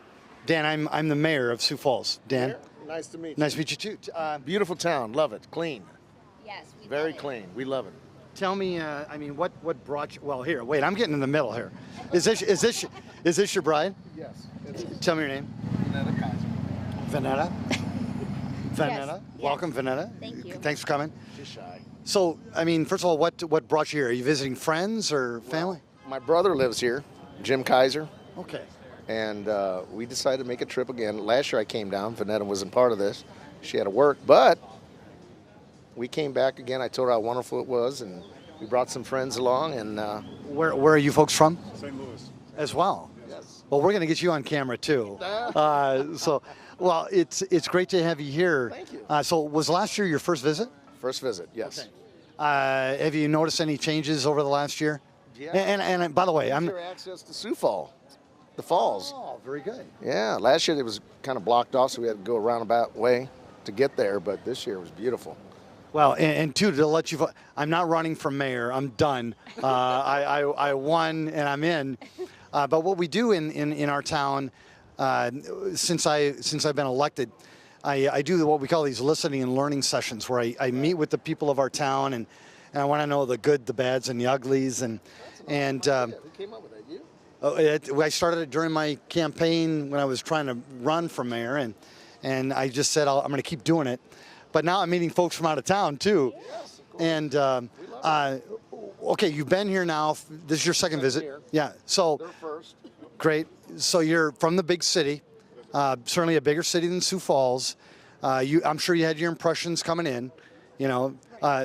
Dan, I'm the mayor of Sioux Falls. Dan. Nice to meet you. Nice to meet you too. Beautiful town. Love it. Clean. Yes, we Very love it. clean. We love it. Tell me, what brought you? Well, here, wait. I'm getting in the middle here. Is this your bride? Yes. Tell me your name. Vanetta Kaiser. Vanetta. Vanetta. Yes. Welcome, Vanetta. Thank you. Thanks for coming. She's shy. So, first of all, what brought you here? Are you visiting friends or family? My brother lives here, Jim Kaiser. Okay. And we decided to make a trip again. Last year I came down. Vanetta wasn't part of this. She had to work, but we came back again. I told her how wonderful it was, and we brought some friends along. And Where are you folks from? St. Louis. As well. Yes. Well, we're going to get you on camera too. Well, it's great to have you here. Thank you. So, was last year your first visit? First visit, yes. Okay. Have you noticed any changes over the last year? Yeah. And by the way, I'm. Easier access to Sioux Falls, the falls. Oh, very good. Yeah, last year it was kind of blocked off, so we had to go a roundabout way to get there, but this year it was beautiful. Well, and two, to let you, I'm not running for mayor. I'm done. I won and I'm in. But what we do in our town, since I've been elected, I do what we call these listening and learning sessions, where I meet with the people of our town and I want to know the good, the bads, and the uglies. And Who came up with that? You? I started it during my campaign when I was trying to run for mayor, and I just said I'm going to keep doing it. But now I'm meeting folks from out of town too, Yes, of course. and We love Okay, you've been here now. This is your second visit. Year. Yeah. So They're first. great. So you're from the big city, certainly a bigger city than Sioux Falls. I'm sure you had your impressions coming in.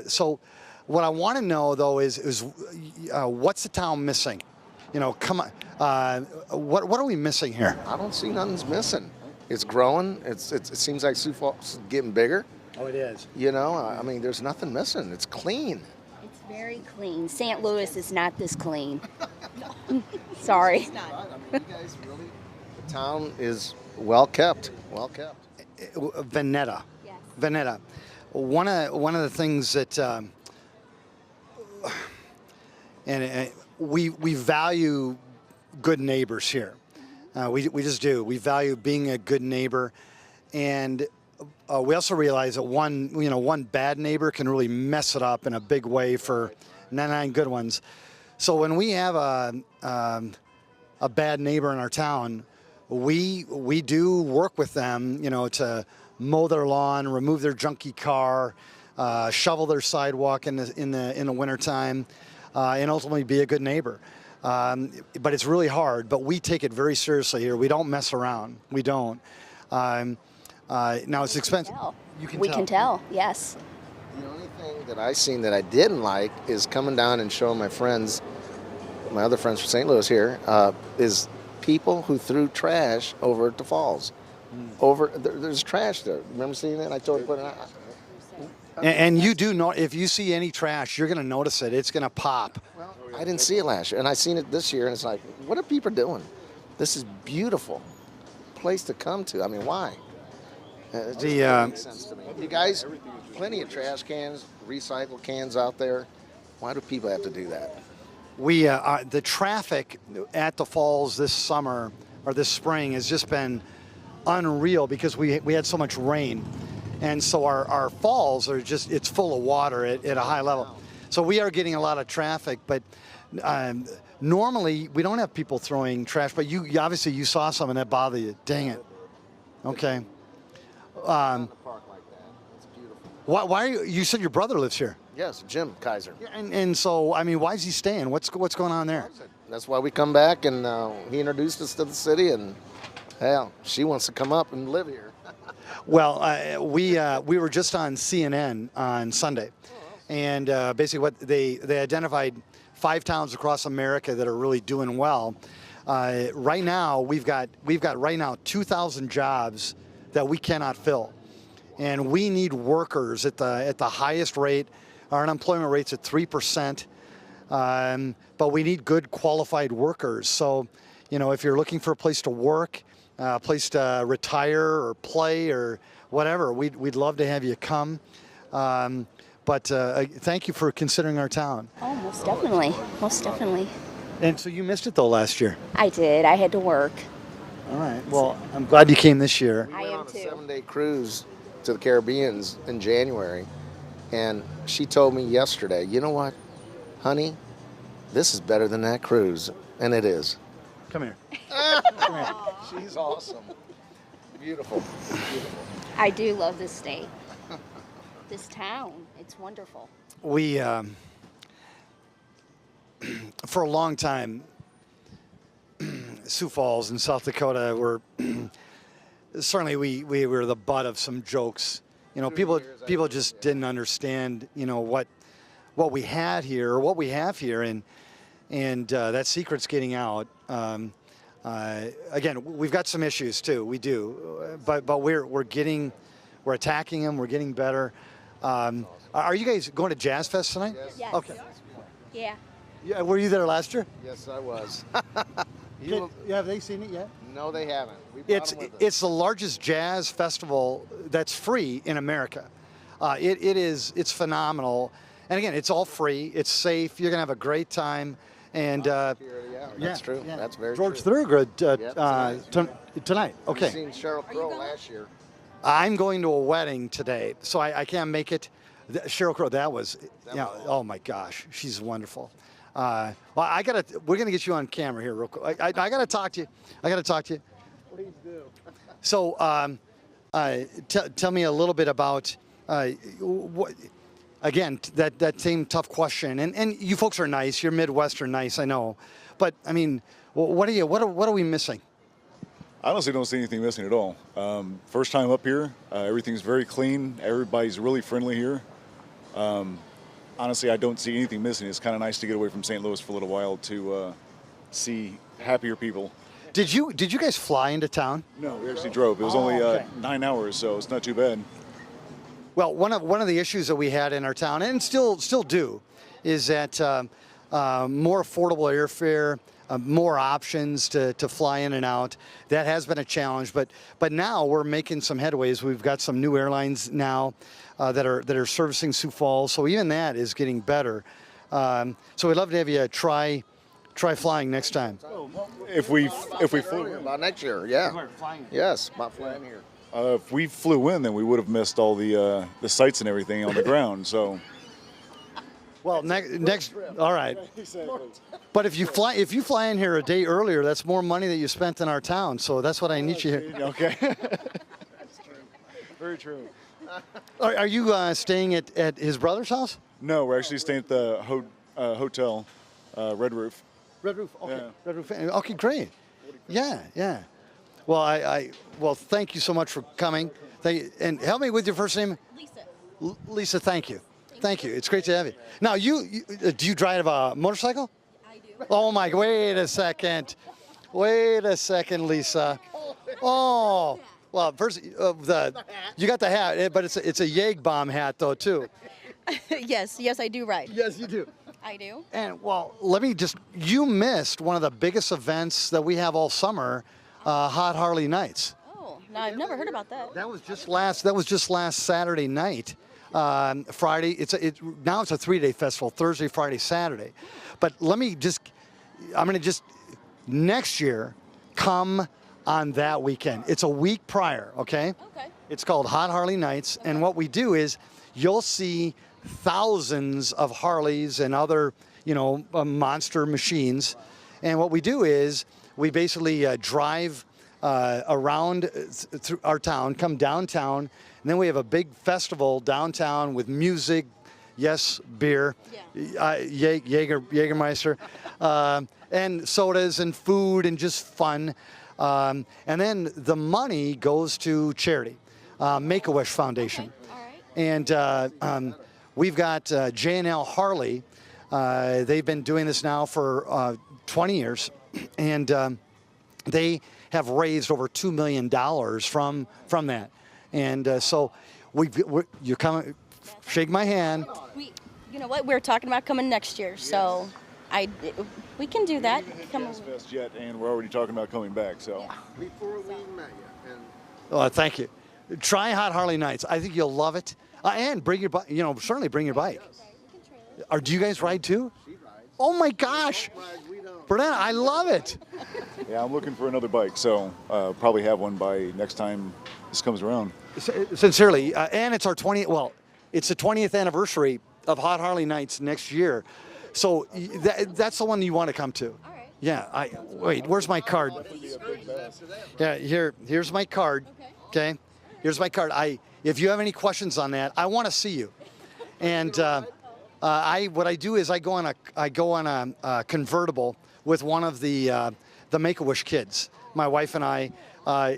So what I want to know though is what's the town missing? Come on. What are we missing here? I don't see nothing's missing. It's growing. It seems like Sioux Falls is getting bigger. Oh, it is. I mean, there's nothing missing. It's clean. It's very clean. St. Louis is not this clean. Sorry. It's not. I mean, you guys really, the town is well kept. Well kept. Veneta. Yes. Veneta. One of the things that we value good neighbors here. We just do. We value being a good neighbor, and we also realize that one bad neighbor can really mess it up in a big way for 99 good ones. So when we have a bad neighbor in our town, we do work with them, to mow their lawn, remove their junky car, shovel their sidewalk in the wintertime, and ultimately be a good neighbor. But it's really hard. But we take it very seriously here. We don't mess around. We don't. Now it's expensive. We can tell. Yes. The only thing that I seen that I didn't like is coming down and showing my friends, my other friends from St. Louis here, is people who threw trash over at the falls. There's trash there. Remember seeing that? I told you to put it out. And you do know, if you see any trash, you're going to notice it. It's going to pop. Well, I didn't see it last year, and I seen it this year, and it's like, what are people doing? This is beautiful place to come to. I mean, why? It doesn't make sense to me. You guys, plenty of trash cans, recycle cans out there. Why do people have to do that? The traffic at the falls this summer or this spring has just been unreal because we had so much rain. And so our falls are it's full of water at a high level. So we are getting a lot of traffic, but normally we don't have people throwing trash, but you obviously you saw something that bothered you. Dang it. Okay. Park like that. It's beautiful. Why are you said your brother lives here? Yes, Jim Kaiser. And so, I mean, why is he staying? What's going on there? That's why we come back, and he introduced us to the city, and hell, she wants to come up and live here. Well, we were just on CNN on Sunday, and basically what they identified 5 towns across America that are really doing well. Right now, we've got right now 2,000 jobs that we cannot fill, and we need workers at the highest rate. Our unemployment rate's at 3%, but we need good qualified workers. So, if you're looking for a place to work, a place to retire or play or whatever, we'd love to have you come. But thank you for considering our town. Oh, most definitely. Most definitely. And so you missed it though last year. I did. I had to work. All right. Well, I'm glad you came this year. We went on a 7-day cruise to the Caribbean in January, and she told me yesterday, you know what, honey, this is better than that cruise, and it is. Come here. Come here. She's awesome. Beautiful. Beautiful. I do love this state. This town. It's wonderful. We, for a long time, Sioux Falls in South Dakota were certainly we were the butt of some jokes. People just didn't understand, what we had here or what we have here, and that secret's getting out. Again, we've got some issues too. We do, but we're attacking them. We're getting better. Are you guys going to Jazz Fest tonight? Yes. Okay. Yeah. Yeah. Were you there last year? Yes, I was. Have they seen it yet? No, they haven't. We brought them with us. It's the largest jazz festival that's free in America. It's phenomenal, and again, it's all free. It's safe. You're gonna have a great time. And that's true. Yeah. That's very George true. Thorogood Yep, tonight. Okay. We've seen Sheryl Crow last year. I'm going to a wedding today, so I can't make it. Sheryl Crow, oh my gosh, she's wonderful. Well, we're gonna get you on camera here real quick. I gotta talk to you. Please do. So, tell me a little bit about what. again, that same tough question. And you folks are nice. You're Midwestern nice, I know. But I mean, what are we missing? I honestly don't see anything missing at all. First time up here, everything's very clean. Everybody's really friendly here. Honestly, I don't see anything missing. It's kind of nice to get away from St. Louis for a little while to see happier people. Did you guys fly into town? No, we actually drove. It was only 9 hours, so it's not too bad. Well, one of the issues that we had in our town, and still do, is that more affordable airfare, more options to fly in and out. That has been a challenge, but now we're making some headways. We've got some new airlines now that are servicing Sioux Falls, so even that is getting better. So we'd love to have you try flying next time. If we flew in. About next year, yeah. Yes, about flying here. If we flew in, then we would have missed all the sights and everything on the ground. So. Well, next, all right. But if you fly in here a day earlier, that's more money that you spent in our town. So that's what I need you here. Okay. That's true. Very true. Are you staying at his brother's house? No, we're actually staying at the hotel, Red Roof. Red Roof. Okay. Yeah. Red Roof. Okay, great. Yeah. Well, well, thank you so much for coming. And help me with your first name. Lisa. Lisa, thank you. Thank you. It's great to have you. Now, you do you drive a motorcycle? I do. Oh my! Wait a second, Lisa. Oh, well, first you got the hat, but it's a Yeg bomb hat though too. Yes, I do ride. Yes, you do. I do. And well, you missed one of the biggest events that we have all summer, Hot Harley Nights. Oh, no, I've never heard about that. That was just last Saturday night. Friday. Now it's a 3-day festival: Thursday, Friday, Saturday. But I'm going to next year come on that weekend. It's a week prior. Okay. Okay. It's called Hot Harley Nights, and what we do is you'll see thousands of Harleys and other monster machines, and what we do is we basically drive around through our town, come downtown. And then we have a big festival downtown with music, yes, beer, Jägermeister, and sodas and food and just fun. And then the money goes to charity, Make-A-Wish Foundation. Okay. All right. And we've got J&L Harley. They've been doing this now for 20 years, and they have raised over $2 million from that. And so you come, shake my hand. You know what? We're talking about coming next year, so we can do that. Come fest yet, and we're already talking about coming back. So before we met you. Oh, thank you. Try Hot Harley Nights. I think you'll love it. And bring your bike. Certainly bring your bike. Do you guys ride too? Oh my gosh, Bernard, I love it. Yeah, I'm looking for another bike, so probably have one by next time this comes around. Sincerely, and it's our 20th. Well, it's the 20th anniversary of Hot Harley Nights next year, so that's the one you want to come to. All right. Yeah. Wait. Where's my card? Yeah. Here's my card. Okay. Here's my card. If you have any questions on that, I want to see you. And what I do is I go on a convertible with one of the Make-A-Wish kids. My wife and I.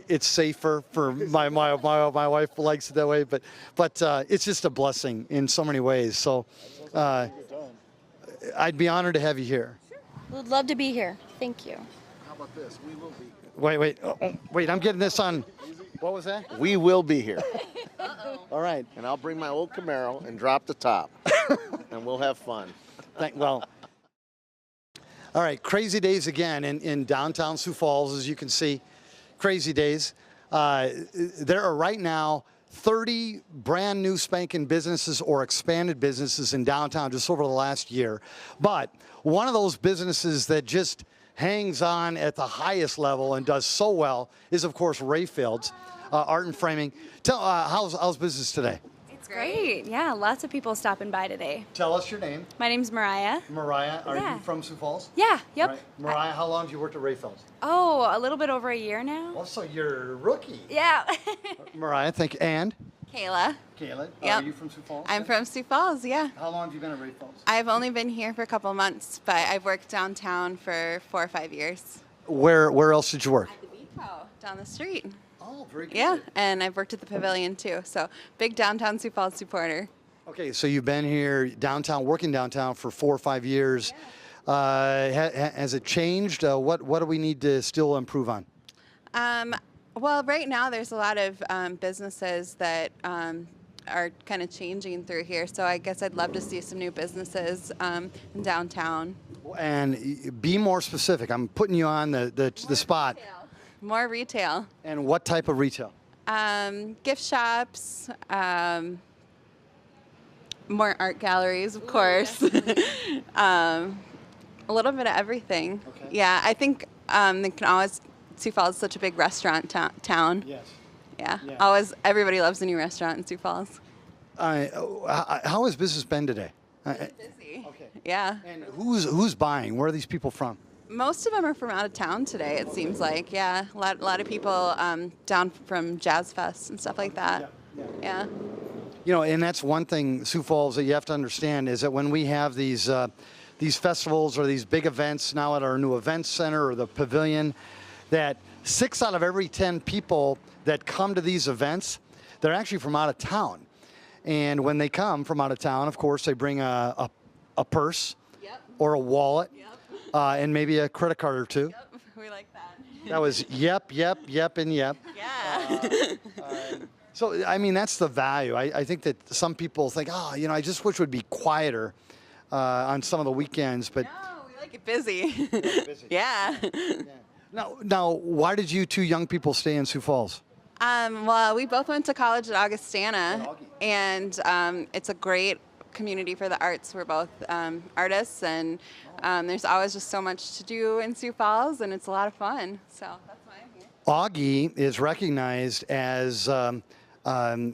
It's safer for my wife likes it that way, but it's just a blessing in so many ways. So I'd be honored to have you here. Sure. We'd love to be here. Thank you. How about this? We will be. Wait! I'm getting this on. What was that? We will be here. All right. And I'll bring my old Camaro and drop the top, and we'll have fun. All right. Crazy days again in downtown Sioux Falls, as you can see. Crazy days. There are right now 30 brand new spanking businesses or expanded businesses in downtown just over the last year. But one of those businesses that just hangs on at the highest level and does so well is, of course, Rayfield's Art and Framing. Tell how's business today? It's great. Yeah, lots of people stopping by today. Tell us your name. My name's Mariah. Mariah, are you from Sioux Falls? Yeah, yep. Right. Mariah, how long have you worked at Rayfield's? Oh, a little bit over a year now. Oh, so you're a rookie. Yeah. Mariah, thank you. And? Kayla. Kayla, Yep. are you from Sioux Falls? I'm from Sioux Falls, yeah. How long have you been at Ray Falls? I've only been here for a couple months, but I've worked downtown for 4 or 5 years. Where else did you work? Down the street. Oh, very good. Yeah, and I've worked at the Pavilion too, so big downtown Sioux Falls supporter. Okay, so you've been here downtown, working downtown for 4 or 5 years. Has it changed? What do we need to still improve on? Well, right now there's a lot of businesses that are kind of changing through here, so I guess I'd love to see some new businesses in downtown. And be more specific. I'm putting you on the spot. More retail. And what type of retail? Gift shops, more art galleries, of course. A little bit of everything. Okay. Yeah, I think they can always. Sioux Falls is such a big restaurant town. Yes. Yeah. Yeah. Always, everybody loves a new restaurant in Sioux Falls. How has business been today? Busy. Okay. Yeah. And who's buying? Where are these people from? Most of them are from out of town today, it seems like. Yeah. A lot of people down from Jazz Fest and stuff like that. Yeah. You know, and that's one thing, Sioux Falls, that you have to understand is that when we have these festivals or these big events now at our new event center or the pavilion, that 6 out of every 10 people that come to these events, they're actually from out of town. And when they come from out of town, of course, they bring a purse or a wallet and maybe a credit card or two. Yep, we like that. That was yep, and yep. Yeah. So, I mean, that's the value. I think that some people think, I just wish it would be quieter on some of the weekends. But No, we like it busy. Yeah. Now, why did you two young people stay in Sioux Falls? Well, we both went to college at Augustana, and it's a great community for the arts. We're both artists, and there's always just so much to do in Sioux Falls, and it's a lot of fun. So that's why I'm here. Augie is recognized as,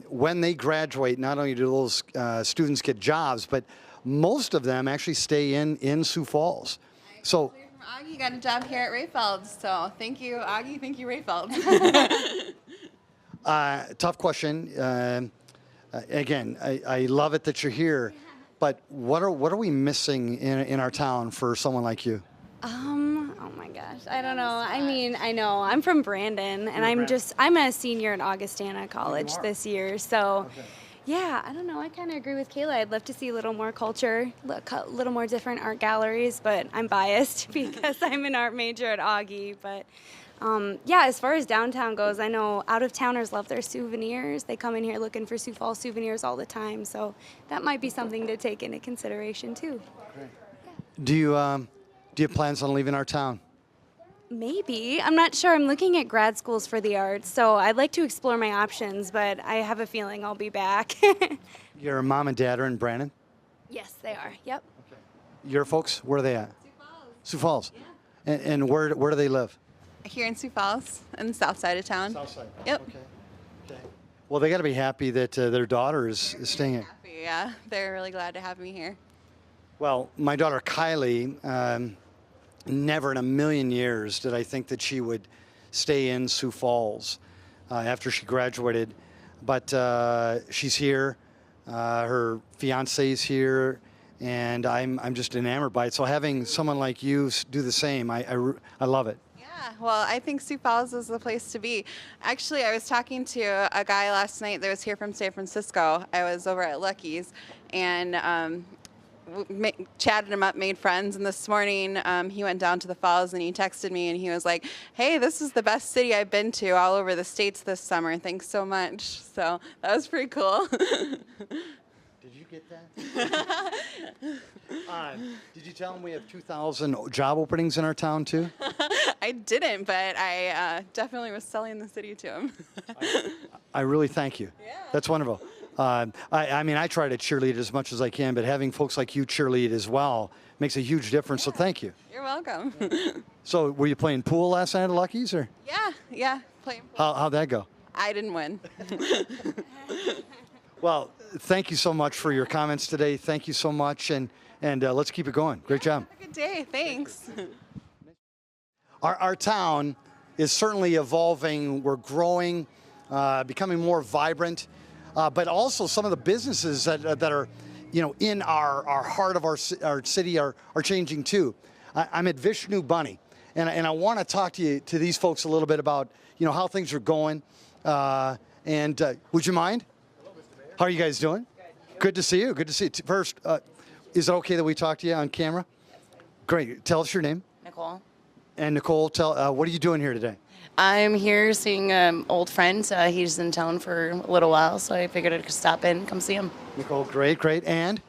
when they graduate, not only do those students get jobs, but most of them actually stay in Sioux Falls. So. Augie got a job here at Rayfelds, so thank you, Augie. Thank you, Rayfelds. Tough question. Again, I love it that you're here, but what are we missing in our town for someone like you? Oh my gosh, I don't know. I mean, I know I'm from Brandon, and I'm a senior at Augustana College this year, so. Okay. Yeah, I don't know. I kind of agree with Kayla. I'd love to see a little more culture, a little more different art galleries, but I'm biased because I'm an art major at Augie. But yeah, as far as downtown goes, I know out-of-towners love their souvenirs. They come in here looking for Sioux Falls souvenirs all the time, so that might be something to take into consideration too. Great. Yeah. Do you have plans on leaving our town? Maybe. I'm not sure. I'm looking at grad schools for the arts, so I'd like to explore my options, but I have a feeling I'll be back. Your mom and dad are in Brandon? Yes, they are. Yep. Okay. Your folks, where are they at? Sioux Falls. Yeah. And where do they live? Here in Sioux Falls, on the south side of town. South side. Yep. Okay. Well, they got to be happy that their daughter is staying here. Yeah, they're really glad to have me here. Well, my daughter Kylie, never in a million years did I think that she would stay in Sioux Falls after she graduated. But she's here, her fiance's here, and I'm just enamored by it. So having someone like you do the same, I love it. Yeah, well, I think Sioux Falls is the place to be. Actually, I was talking to a guy last night that was here from San Francisco. I was over at Lucky's, and chatted him up, made friends, and this morning he went down to the falls and he texted me and he was like, hey, this is the best city I've been to all over the states this summer. Thanks so much. So that was pretty cool. Did you get that? Did you tell him we have 2,000 job openings in our town too? I didn't, but I definitely was selling the city to him. I really thank you. Yeah. That's wonderful. I mean, I try to cheerlead as much as I can, but having folks like you cheerlead as well makes a huge difference, so thank you. You're welcome. So were you playing pool last night at Lucky's? Or? Yeah, playing pool. How'd that go? I didn't win. Well, thank you so much for your comments today. Thank you so much, and let's keep it going. Great job. Have a good day. Thanks. Our town is certainly evolving. We're growing, becoming more vibrant. but also some of the businesses that are, in our heart of our city are changing too. I'm at Vishnu Bunny, and I want to talk to these folks a little bit about how things are going. Would you mind? How are you guys doing? Good to see you. Good to see you. First, is it okay that we talk to you on camera? Great. Tell us your name. Nicole. And Nicole, what are you doing here today? I'm here seeing an old friend. He's in town for a little while, so I figured I could stop in, come see him. Nicole, great. And?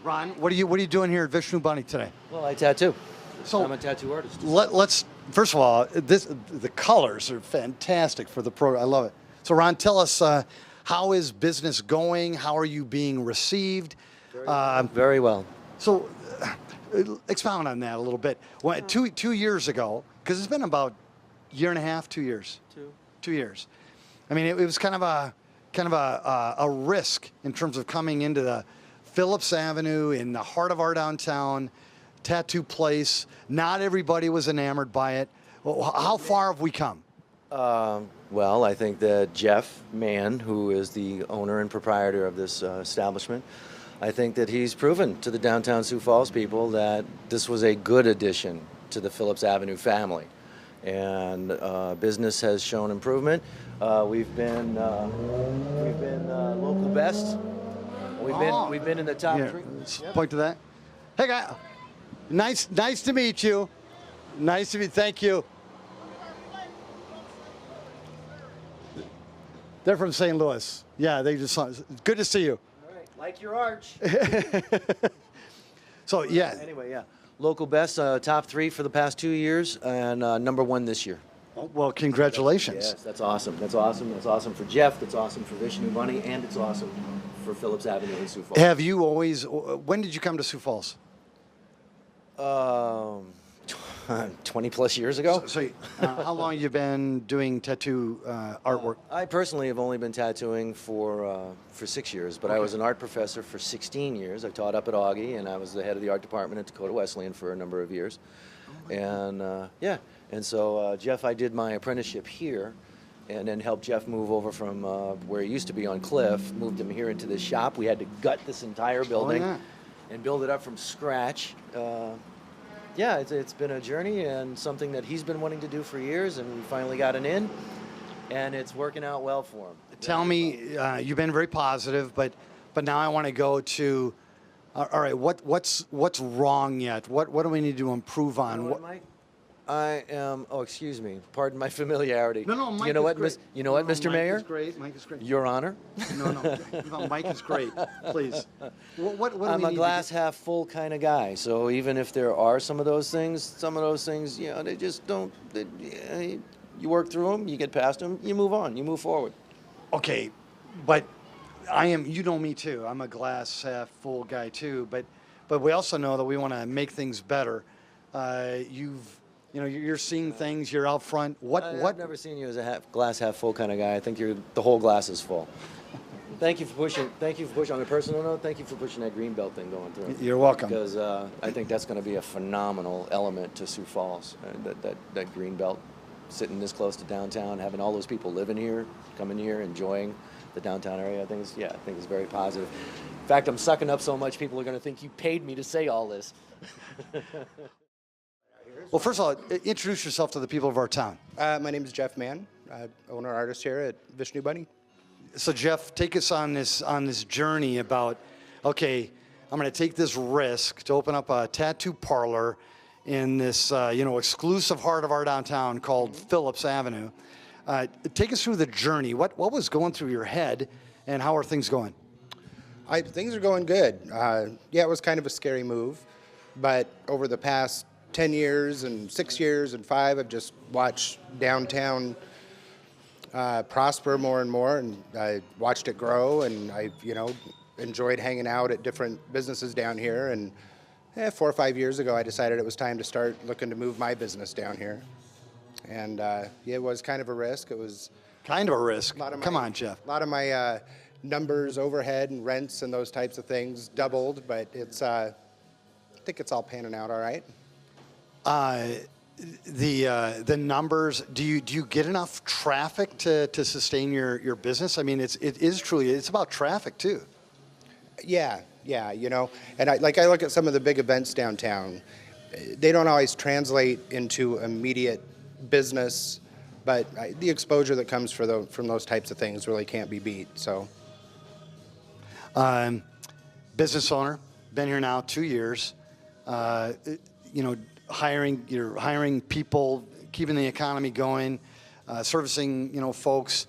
Ron, what are you doing here at Vishnu Bunny today? Well, I tattoo. So I'm a tattoo artist. Let's first of all, the colors are fantastic for the program. I love it. So Ron, tell us how is business going? How are you being received? Very well. So expound on that a little bit. Well, 2 years ago, because it's been about a year and a half, 2 years. 2 years. I mean, it was kind of a risk in terms of coming into the Phillips Avenue in the heart of our downtown tattoo place. Not everybody was enamored by it. How far have we come? Well, I think that Jeff Mann, who is the owner and proprietor of this establishment, I think that he's proven to the downtown Sioux Falls people that this was a good addition to the Phillips Avenue family. And business has shown improvement. We've been local best. We've been in the top three. Yep. Point to that. Hey guy, nice to meet you. Nice to meet. Thank you. They're from St. Louis. Yeah, they just saw. Good to see you. All right. Like your arch. So yeah. Anyway, yeah. Local best, top three for the past 2 years, and number one this year. Well, congratulations. Yes, that's awesome. That's awesome. That's awesome for Jeff. That's awesome for Vishnu Bunny, and it's awesome for Phillips Avenue in Sioux Falls. Have you always? When did you come to Sioux Falls? 20 plus years ago. So how long have you been doing tattoo artwork? I personally have only been tattooing for 6 years, but I was an art professor for 16 years. I taught up at Augie, and I was the head of the art department at Dakota Wesleyan for a number of years. And so Jeff, I did my apprenticeship here, and then helped Jeff move over from where he used to be on Cliff, moved him here into this shop. We had to gut this entire building and build it up from scratch. Yeah, it's been a journey and something that he's been wanting to do for years, and we finally got it in, and it's working out well for him. Tell me, you've been very positive, but now I want to go to, all right, what's wrong yet? What do we need to improve on? Mike? I am. Oh, excuse me. Pardon my familiarity. No, Mike you know is what, great. You know what, Mr. Mayor? Mike is great. Your Honor. No, Mike is great. Please. What do I'm we a need glass half full kind of guy. So even if there are some of those things, they just don't. You work through them, you get past them, you move on, you move forward. Okay, but I am. You know me too. I'm a glass half full guy too. But we also know that we want to make things better. You're seeing things. You're out front. I've never seen you as a glass half full kind of guy. I think the whole glass is full. Thank you for pushing. On a personal note, thank you for pushing that green belt thing going through. You're welcome. Because I think that's going to be a phenomenal element to Sioux Falls. That green belt, sitting this close to downtown, having all those people living here, coming here, enjoying the downtown area. I think it's very positive. In fact, I'm sucking up so much, people are going to think you paid me to say all this. Well, first of all, introduce yourself to the people of our town. My name is Jeff Mann, owner artist here at Vishnu Bunny. So Jeff, take us on this journey about, okay, I'm going to take this risk to open up a tattoo parlor in this exclusive heart of our downtown called Phillips Avenue. Take us through the journey. What was going through your head, and how are things going? Things are going good. It was kind of a scary move, but over the past 10 years and 6 years and 5, I've just watched downtown prosper more and more, and I watched it grow, and I enjoyed hanging out at different businesses down here. And 4 or 5 years ago, I decided it was time to start looking to move my business down here. And it was kind of a risk. It was kind of a risk. Come on, Jeff. A lot of my numbers, overhead, and rents and those types of things doubled, but it's I think it's all panning out all right. the numbers, do you get enough traffic to sustain your business? I mean, it is truly, it's about traffic too. Yeah, you know, and I look at some of the big events downtown. They don't always translate into immediate business, but the exposure that comes from those types of things really can't be beat. So, business owner, been here now 2 years. You know, you're hiring people, keeping the economy going, servicing folks.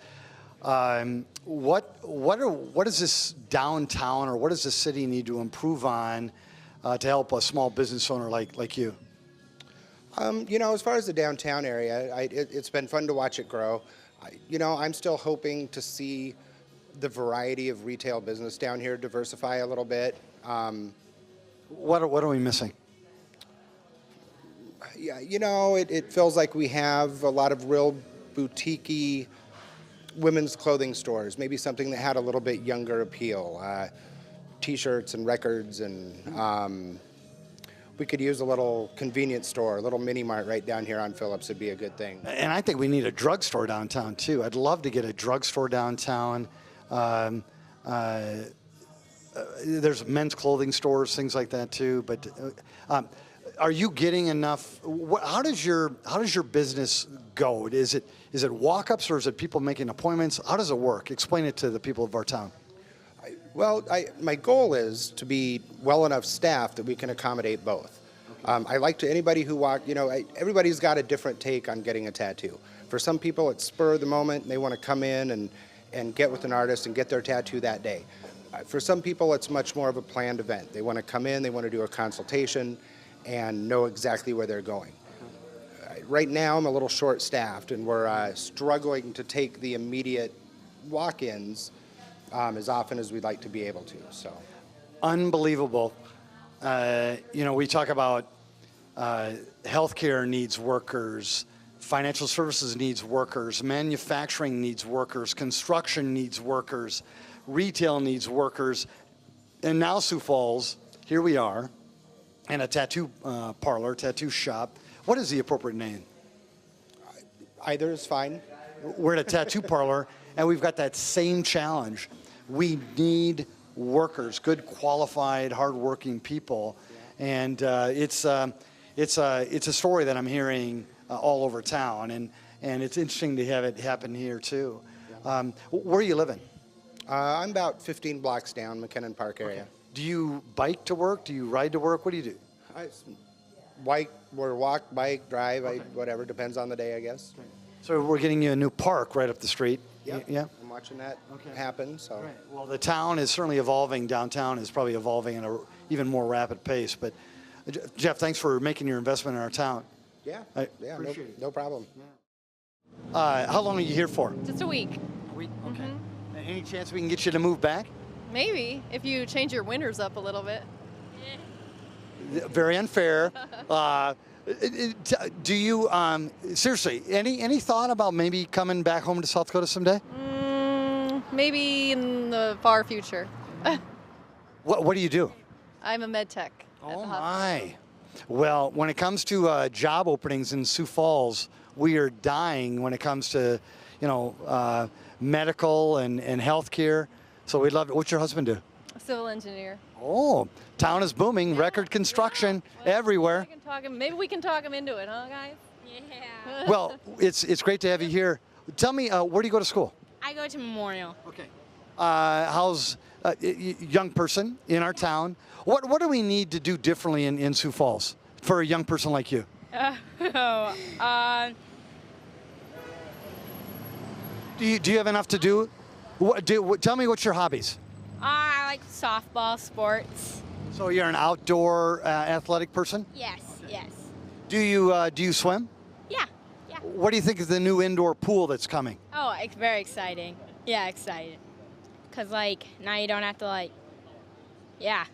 What does this downtown or what does the city need to improve on to help a small business owner like you? You know, as far as the downtown area, it's been fun to watch it grow. You know, I'm still hoping to see the variety of retail business down here diversify a little bit. What are we missing? Yeah, you know, it feels like we have a lot of real boutique-y women's clothing stores, maybe something that had a little bit younger appeal. T-shirts and records, and we could use a little convenience store, a little mini mart right down here on Phillips would be a good thing. And I think we need a drugstore downtown too. I'd love to get a drugstore downtown. There's men's clothing stores, things like that too. But are you getting enough? How does your business go? Is it walk-ups or is it people making appointments? How does it work? Explain it to the people of our town. Well, my goal is to be well enough staffed that we can accommodate both. I like to anybody who everybody's got a different take on getting a tattoo. For some people, it's spur of the moment, and they want to come in and get with an artist and get their tattoo that day. For some people, it's much more of a planned event. They want to come in, they want to do a consultation, and know exactly where they're going. Right now, I'm a little short-staffed, and we're struggling to take the immediate walk-ins as often as we'd like to be able to. So, unbelievable. We talk about healthcare needs workers, financial services needs workers, manufacturing needs workers, construction needs workers, retail needs workers, and now Sioux Falls, here we are, and a tattoo parlor, tattoo shop. What is the appropriate name? Either is fine. We're at a tattoo parlor, and we've got that same challenge. We need workers, good, qualified, hardworking people, and it's a story that I'm hearing all over town, and it's interesting to have it happen here too. Where are you living? I'm about 15 blocks down, McKinnon Park area. Okay. Do you bike to work? Do you ride to work? What do you do? Walk, bike, drive, whatever, depends on the day, I guess. So we're getting you a new park right up the street. Yep. Yeah. I'm watching that happen. So. Right. Well, the town is certainly evolving. Downtown is probably evolving at an even more rapid pace. But Jeff, thanks for making your investment in our town. Yeah. Appreciate it. No problem. Yeah. How long are you here for? Just a week. A week. Okay. Any chance we can get you to move back? Maybe, if you change your winters up a little bit. Very unfair. Do you seriously any thought about maybe coming back home to South Dakota someday? Maybe in the far future. What do you do? I'm a med tech. Oh my! Well, when it comes to job openings in Sioux Falls, we are dying when it comes to medical and healthcare. So we'd love it. What's your husband do? Civil engineer. Oh, town is booming. Record construction everywhere. Maybe we can talk him into it, huh, guys? Yeah. Well, it's great to have you here. Tell me, where do you go to school? I go to Memorial. Okay. How's young person in our town? What do we need to do differently in Sioux Falls for a young person like you? Do you have enough to do? Tell me what's your hobbies. I like softball, sports. So you're an outdoor athletic person? Yes. Do you swim? Yeah. What do you think of the new indoor pool that's coming? Oh, it's very exciting. Yeah, excited. Cause now you don't have to yeah,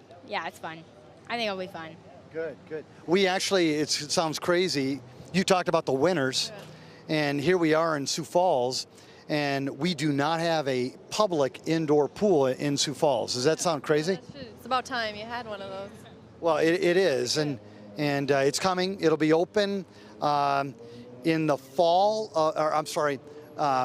it's fun. I think it'll be fun. Good. We actually, it sounds crazy. You talked about the winters, and here we are in Sioux Falls, and we do not have a public indoor pool in Sioux Falls. Does that sound crazy? It's about time you had one of those. Well, it is, and and it's coming. It'll be open in the fall,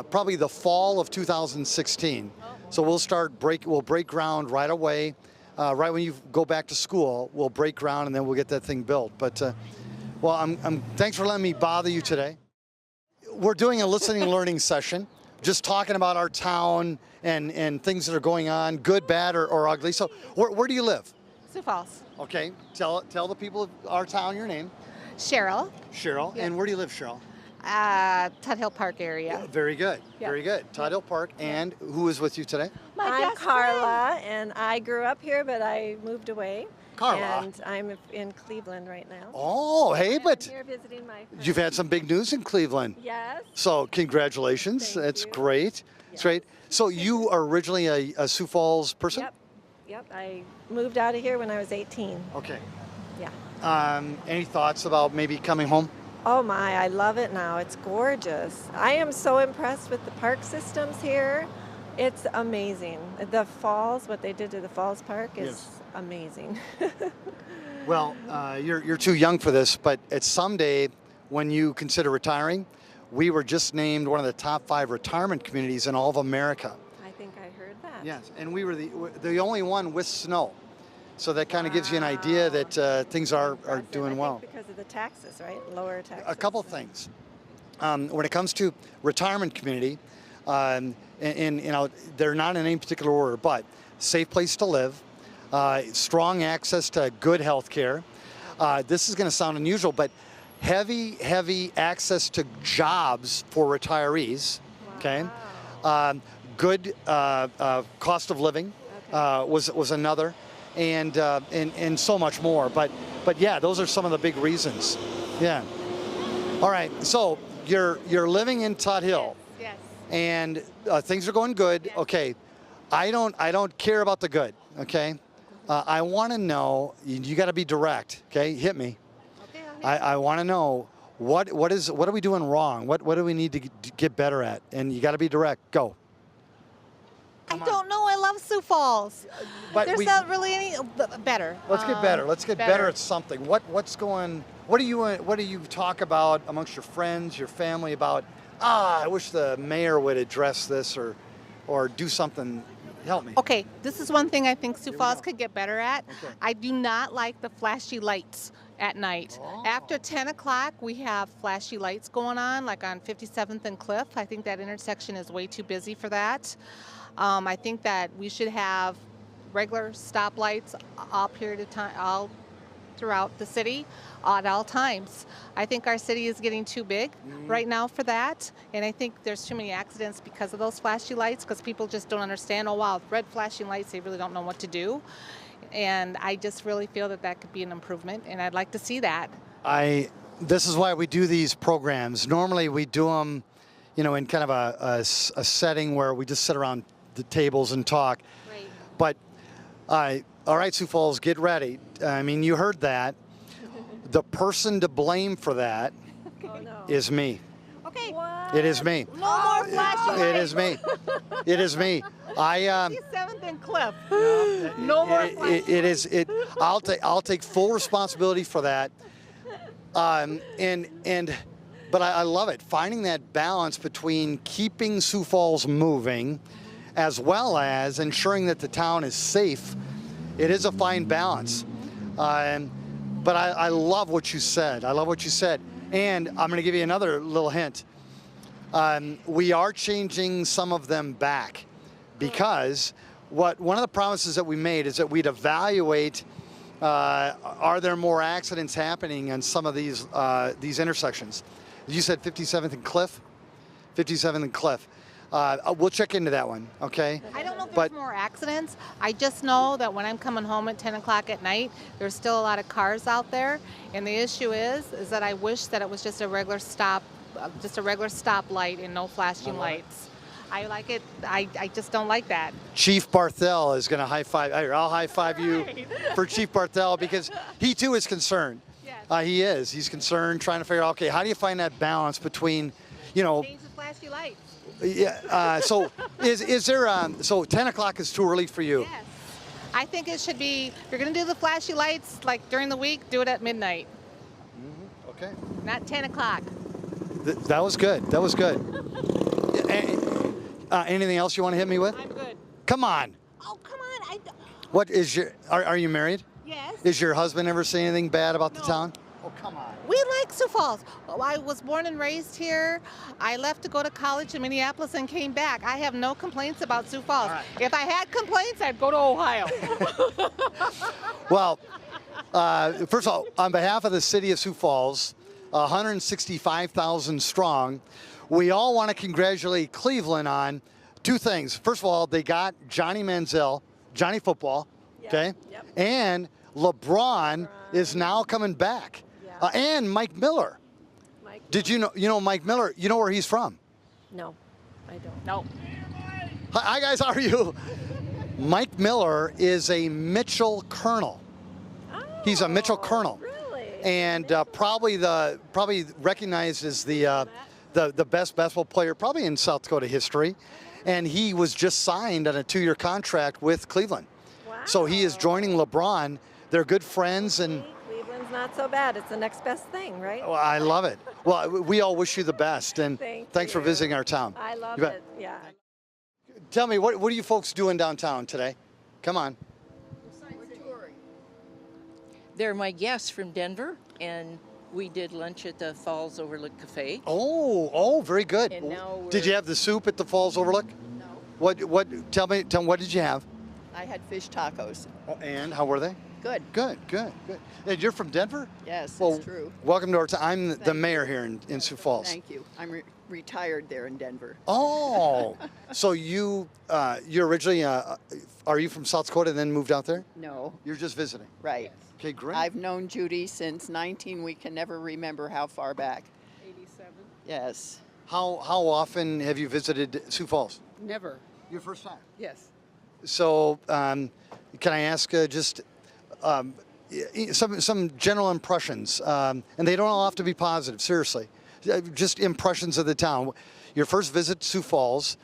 probably the fall of 2016. So we'll break ground right away. Right when you go back to school, we'll break ground and then we'll get that thing built. But thanks for letting me bother you today. We're doing a listening and learning session, just talking about our town and things that are going on, good, bad, or ugly. So where do you live? Sioux Falls. Okay, tell the people of our town your name. Cheryl. Cheryl, and where do you live, Cheryl? Tut Hill Park area. Yeah, very good, very good. Tut Hill Park, and who is with you today? I'm Carla, and I grew up here, but I moved away. Carla. And I'm in Cleveland right now. Oh, hey, but I'm here visiting my friends. you've had some big news in Cleveland. Yes. So congratulations, that's great. It's great. So you are originally a Sioux Falls person? Yep. I moved out of here when I was 18. Okay. Yeah. Any thoughts about maybe coming home? Oh my, I love it now. It's gorgeous. I am so impressed with the park systems here. It's amazing. The falls, what they did to the Falls Park is amazing. Well, you're too young for this, but at someday when you consider retiring, we were just named one of the top 5 retirement communities in all of America. I think I heard that. Yes, and we were the only one with snow. So that kind of gives you an idea that things are doing well. Because of the taxes, right? Lower taxes. A couple things. When it comes to retirement community, and they're not in any particular order, but safe place to live, strong access to good health care. This is going to sound unusual, but heavy access to jobs for retirees. Okay, good cost of living was another. And so much more, but yeah, those are some of the big reasons. Yeah. All right. So you're living in Tut Hill. Yes. And things are going good. Yes. Okay. I don't care about the good. Okay. I want to know. You got to be direct. Okay. Hit me. Okay. I want to know what are we doing wrong? What do we need to get better at? And you got to be direct. Go. I don't know. I love Sioux Falls. But There's not really any better. Let's get better. Let's get better at something. What do you talk about amongst your friends, your family about? I wish the mayor would address this or do something. Help me. Okay, this is one thing I think Sioux Falls could get better at. Okay. I do not like the flashy lights at night. Oh. After 10 o'clock, we have flashy lights going on, like on 57th and Cliff. I think that intersection is way too busy for that. I think that we should have regular stoplights all period of time, all throughout the city at all times. I think our city is getting too big right now for that, and I think there's too many accidents because of those flashy lights, because people just don't understand, oh wow, red flashing lights, they really don't know what to do. And I just really feel that could be an improvement, and I'd like to see that. This is why we do these programs. Normally we do them, in kind of a setting where we just sit around the tables and talk. Right. But all right, Sioux Falls, get ready. I mean, you heard that. The person to blame for that is me. Okay. What? It is me. No more flashing lights. It is me. It is me. 57th and Cliff. No more flashing lights. I'll take full responsibility for that. But I love it, finding that balance between keeping Sioux Falls moving as well as ensuring that the town is safe. It is a fine balance. But I love what you said. I love what you said. And I'm going to give you another little hint. We are changing some of them back because one of the promises that we made is that we'd evaluate are there more accidents happening on some of these intersections. You said 57th and Cliff? 57th and Cliff. We'll check into that one, okay? I don't know if there's more accidents. I just know that when I'm coming home at 10 o'clock at night, there's still a lot of cars out there. And the issue is that I wish that it was just a regular stop light and no flashing lights. I like it. I just don't like that. Chief Barthel is going to high five. I'll high five you for Chief Barthel because he too is concerned. Yes. He is. He's concerned, trying to figure out, okay, how do you find that balance between, change the flashy lights. Yeah. So is there? So 10 o'clock is too early for you. Yes. I think it should be. If you're going to do the flashy lights like during the week, do it at midnight. Okay. Not 10 o'clock. That was good. That was good. Anything else you want to hit me with? I'm good. Come on. Oh, come on. What is your? Are you married? Yes. Is your husband ever say anything bad about the town? Oh, come on. We like Sioux Falls. Oh, I was born and raised here. I left to go to college in Minneapolis and came back. I have no complaints about Sioux Falls. If I had complaints, I'd go to Ohio. Well, first of all, on behalf of the City of Sioux Falls, 165,000 strong, we all want to congratulate Cleveland on two things. First of all, they got Johnny Manziel, Johnny Football, okay? Yep. And LeBron is now coming back. And Mike Miller. Did you know Mike Miller? You know where he's from? No, I don't. No. Hi guys, how are you? Mike Miller is a Mitchell Colonel. He's a Mitchell Colonel. Really? And probably recognized as the best basketball player probably in South Dakota history. And he was just signed on a 2-year contract with Cleveland. Wow. So he is joining LeBron. They're good friends, and Cleveland's not so bad. It's the next best thing, right? well, I love it. Well, we all wish you the best, and thanks for visiting our town. I love You bet. it. Yeah. Tell me, what are you folks doing downtown today? Come on. They're my guests from Denver, and we did lunch at the Falls Overlook Cafe. Oh, very good. And now Did you have the soup at the Falls Overlook? No. Tell me, what did you have? I had fish tacos. Oh, and how were they? Good. Good. And you're from Denver? Yes, Well, it's true. welcome to our town. I'm the mayor here in Sioux Falls. Thank you. I'm retired there in Denver. Oh, so you originally, are you from South Dakota and then moved out there? No. You're just visiting? Right. Okay, great. I've known Judy since 19. We can never remember how far back. 87. Yes. How often have you visited Sioux Falls? Never. Your first time? Yes. So, can I ask just some general impressions? And they don't all have to be positive, seriously. Just impressions of the town. Your first visit to Sioux Falls,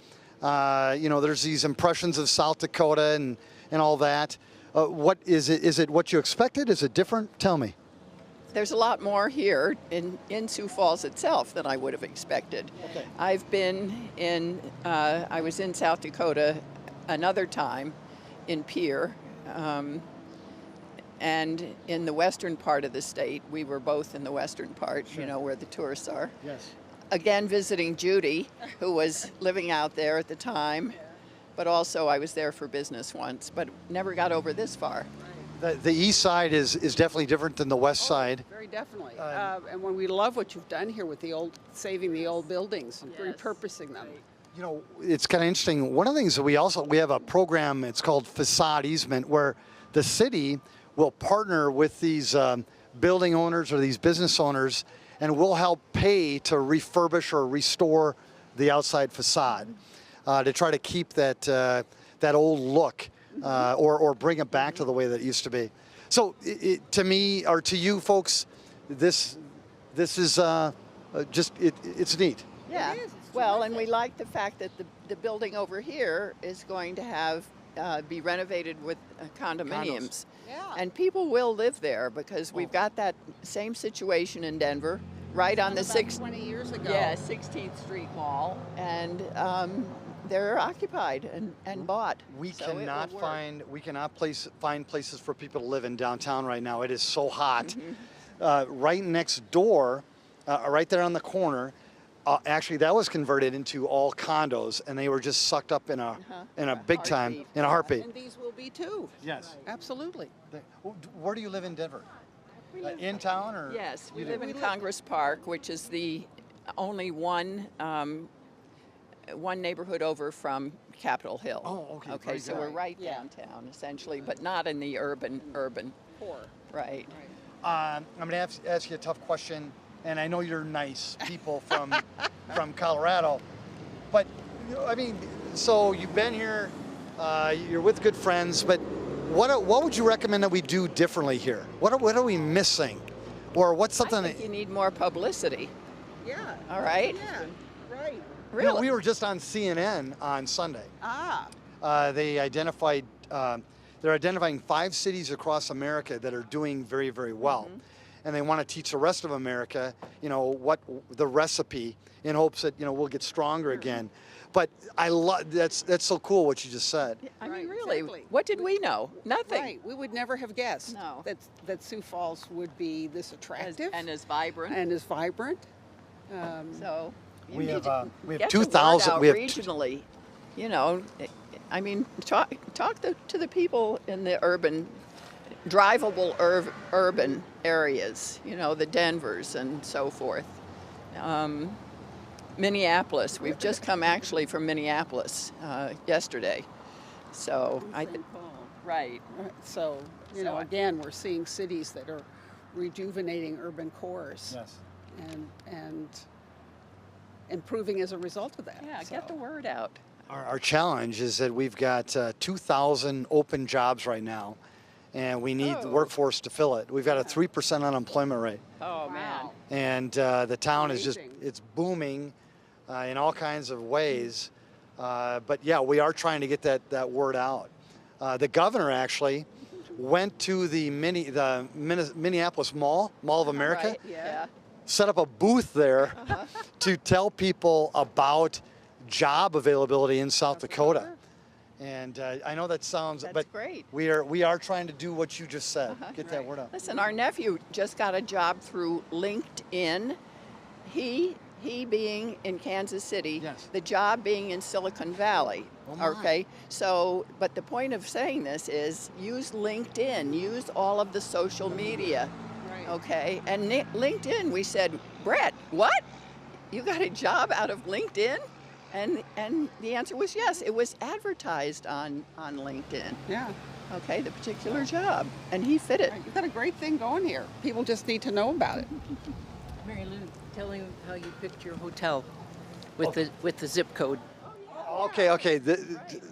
there's these impressions of South Dakota and all that. What is it? Is it what you expected? Is it different? Tell me. There's a lot more here in Sioux Falls itself than I would have expected. Okay. I've been I was in South Dakota another time in Pierre, and in the western part of the state. We were both in the western part, Sure. Where the tourists are. Yes. Again, visiting Judy, who was living out there at the time, but also I was there for business once, but never got over this far. The east side is definitely different than the west side. Very definitely. And when we love what you've done here with saving the old buildings and repurposing them. You know, it's kind of interesting. One of the things that we have a program, it's called Facade Easement, where the city will partner with these building owners or these business owners, and we'll help pay to refurbish or restore the outside facade to try to keep that old look or bring it back to the way that it used to be. So to me, or to you folks, this is it's neat. Yeah. Well, and we like the fact that the building over here is going to have be renovated with condominiums. Yeah. And people will live there because we've got that same situation in Denver, right on the 20 years ago. 16th Street Mall, and they're occupied and bought. We So it will cannot work. find places for people to live in downtown right now. It is so hot. Mm-hmm. Right next door, right there on the corner, actually that was converted into all condos, and they were just sucked up in a big time, in a heartbeat. And these will be too. Yes. Absolutely. Where do you live in Denver? In town or? Yes, we you live do? in Congress Park, which is the only one neighborhood over from Capitol Hill. Oh, okay. Okay, very so good. we're right downtown essentially, but not in the urban. Poor. Right. I'm going to ask you a tough question, and I know you're nice people from Colorado, but I mean, so you've been here, you're with good friends, but what would you recommend that we do differently here? What are we missing, or what's something? I think you need more publicity. Yeah. All right. Yeah. Right. You know, we were just on CNN on Sunday. They identified. They're identifying 5 cities across America that are doing very, very well. and they want to teach the rest of America, what the recipe in hopes that, we'll get stronger again. But I love that's so cool what you just said. I mean, really, what did we know? Nothing. Right. We would never have guessed that Sioux Falls would be this attractive and as vibrant. So we have get 2,000. We have regionally. I mean, talk to the people in the drivable urban areas. The Denvers and so forth. Minneapolis. We've just come actually from Minneapolis yesterday. So right. So again, we're seeing cities that are rejuvenating urban cores. Yes. And improving as a result of that. Yeah, get the word out. Our challenge is that we've got 2,000 open jobs right now, and we need the workforce to fill it. We've got a 3% unemployment rate. Oh, man. And the town is it's booming in all kinds of ways. But yeah, we are trying to get that word out. The governor actually went to the Minneapolis Mall of America, Right, yeah. set up a booth there to tell people about job availability in South Dakota. And I know that sounds, but great. We are trying to do what you just said, get that word out. Listen, our nephew just got a job through LinkedIn. He being in Kansas City, the job being in Silicon Valley. Okay, so, but the point of saying this is use LinkedIn, use all of the social media. Okay, and LinkedIn, we said, Brett, what? You got a job out of LinkedIn? And the answer was yes. It was advertised on LinkedIn. Yeah. Okay, the particular job, and he fit it. You've got a great thing going here. People just need to know about it. Mary Lou, tell him how you picked your hotel with the zip code. Okay.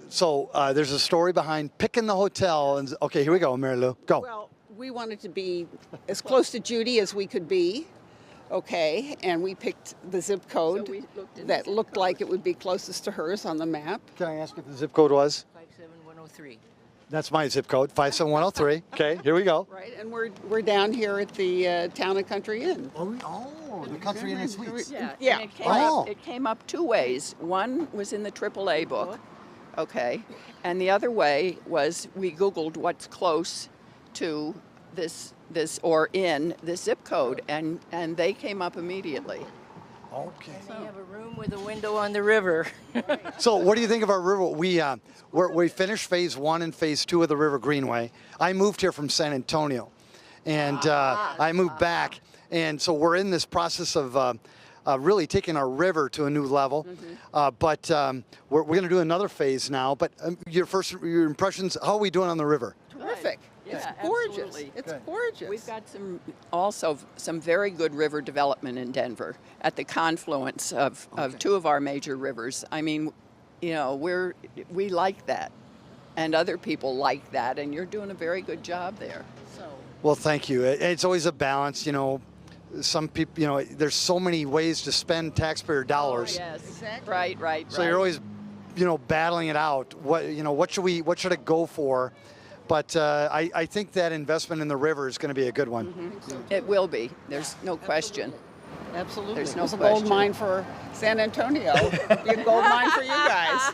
So there's a story behind picking the hotel, and okay, here we go, Mary Lou, go. Well, we wanted to be as close to Judy as we could be. Okay, and we picked the zip code that looked like it would be closest to hers on the map. Can I ask what the zip code was? 57103. That's my zip code, 57103. Okay, here we go. Right, and we're down here at the Town and Country Inn. Oh, the Country Inn and Suites. Yeah. And it came up two ways. One was in the AAA book, okay, and the other way was we Googled what's close to this or in this zip code, and they came up immediately. Okay. We have a room with a window on the river. So what do you think of our river? We finished phase 1 and phase 2 of the River Greenway. I moved here from San Antonio, and I moved back, and so we're in this process of really taking our river to a new level. But we're going to do another phase now. But your impressions? How are we doing on the river? Terrific. It's gorgeous. Absolutely. It's gorgeous. We've got some very good river development in Denver at the confluence of two of our major rivers. I mean, we like that, and other people like that, and you're doing a very good job there. Well, thank you. It's always a balance, Some people, there's so many ways to spend taxpayer dollars. Oh, yes, exactly. Right. So you're always, battling it out. What should it go for? But I think that investment in the river is going to be a good one. Mm-hmm. It will be. There's no question. Absolutely. There's no question. It's a gold mine for San Antonio. It'll be a gold mine for you guys.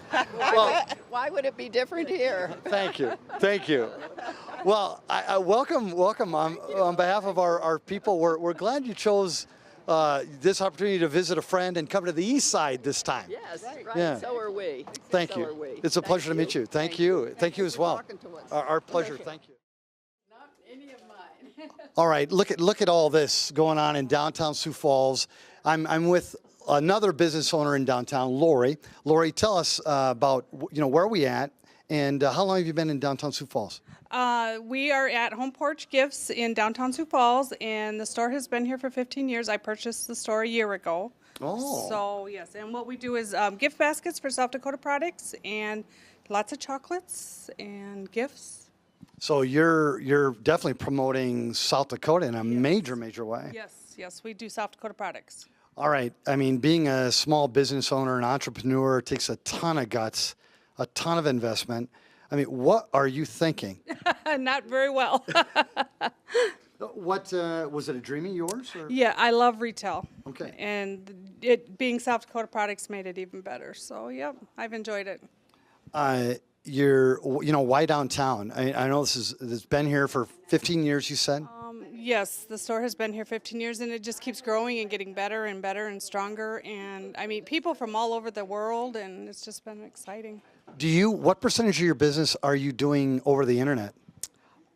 Why would it be different here? Thank you. Well, I welcome on behalf of our people. We're glad you chose this opportunity to visit a friend and come to the east side this time. Yes, right. Yeah. So are we. Thank you. It's a pleasure to meet you. Thank you. Thank you as well. Our pleasure. Thank you. Not any of mine. All right, look at all this going on in downtown Sioux Falls. I'm with another business owner in downtown, Lori. Lori, tell us about where are we at, and how long have you been in downtown Sioux Falls? We are at Home Porch Gifts in downtown Sioux Falls, and the store has been here for 15 years. I purchased the store a year ago. Oh. So, yes, and what we do is gift baskets for South Dakota products and lots of chocolates and gifts. So you're definitely promoting South Dakota in a major way. Yes, we do South Dakota products. All right. I mean, being a small business owner, an entrepreneur, takes a ton of guts, a ton of investment. I mean, what are you thinking? Not very well. What was it? A dream of yours? Or? Yeah, I love retail. Okay. And it being South Dakota products made it even better. So, yep, I've enjoyed it. Why downtown? I know it's been here for 15 years, you said? Yes, the store has been here 15 years, and it just keeps growing and getting better and better and stronger. And I meet people from all over the world, and it's just been exciting. What percentage of your business are you doing over the internet?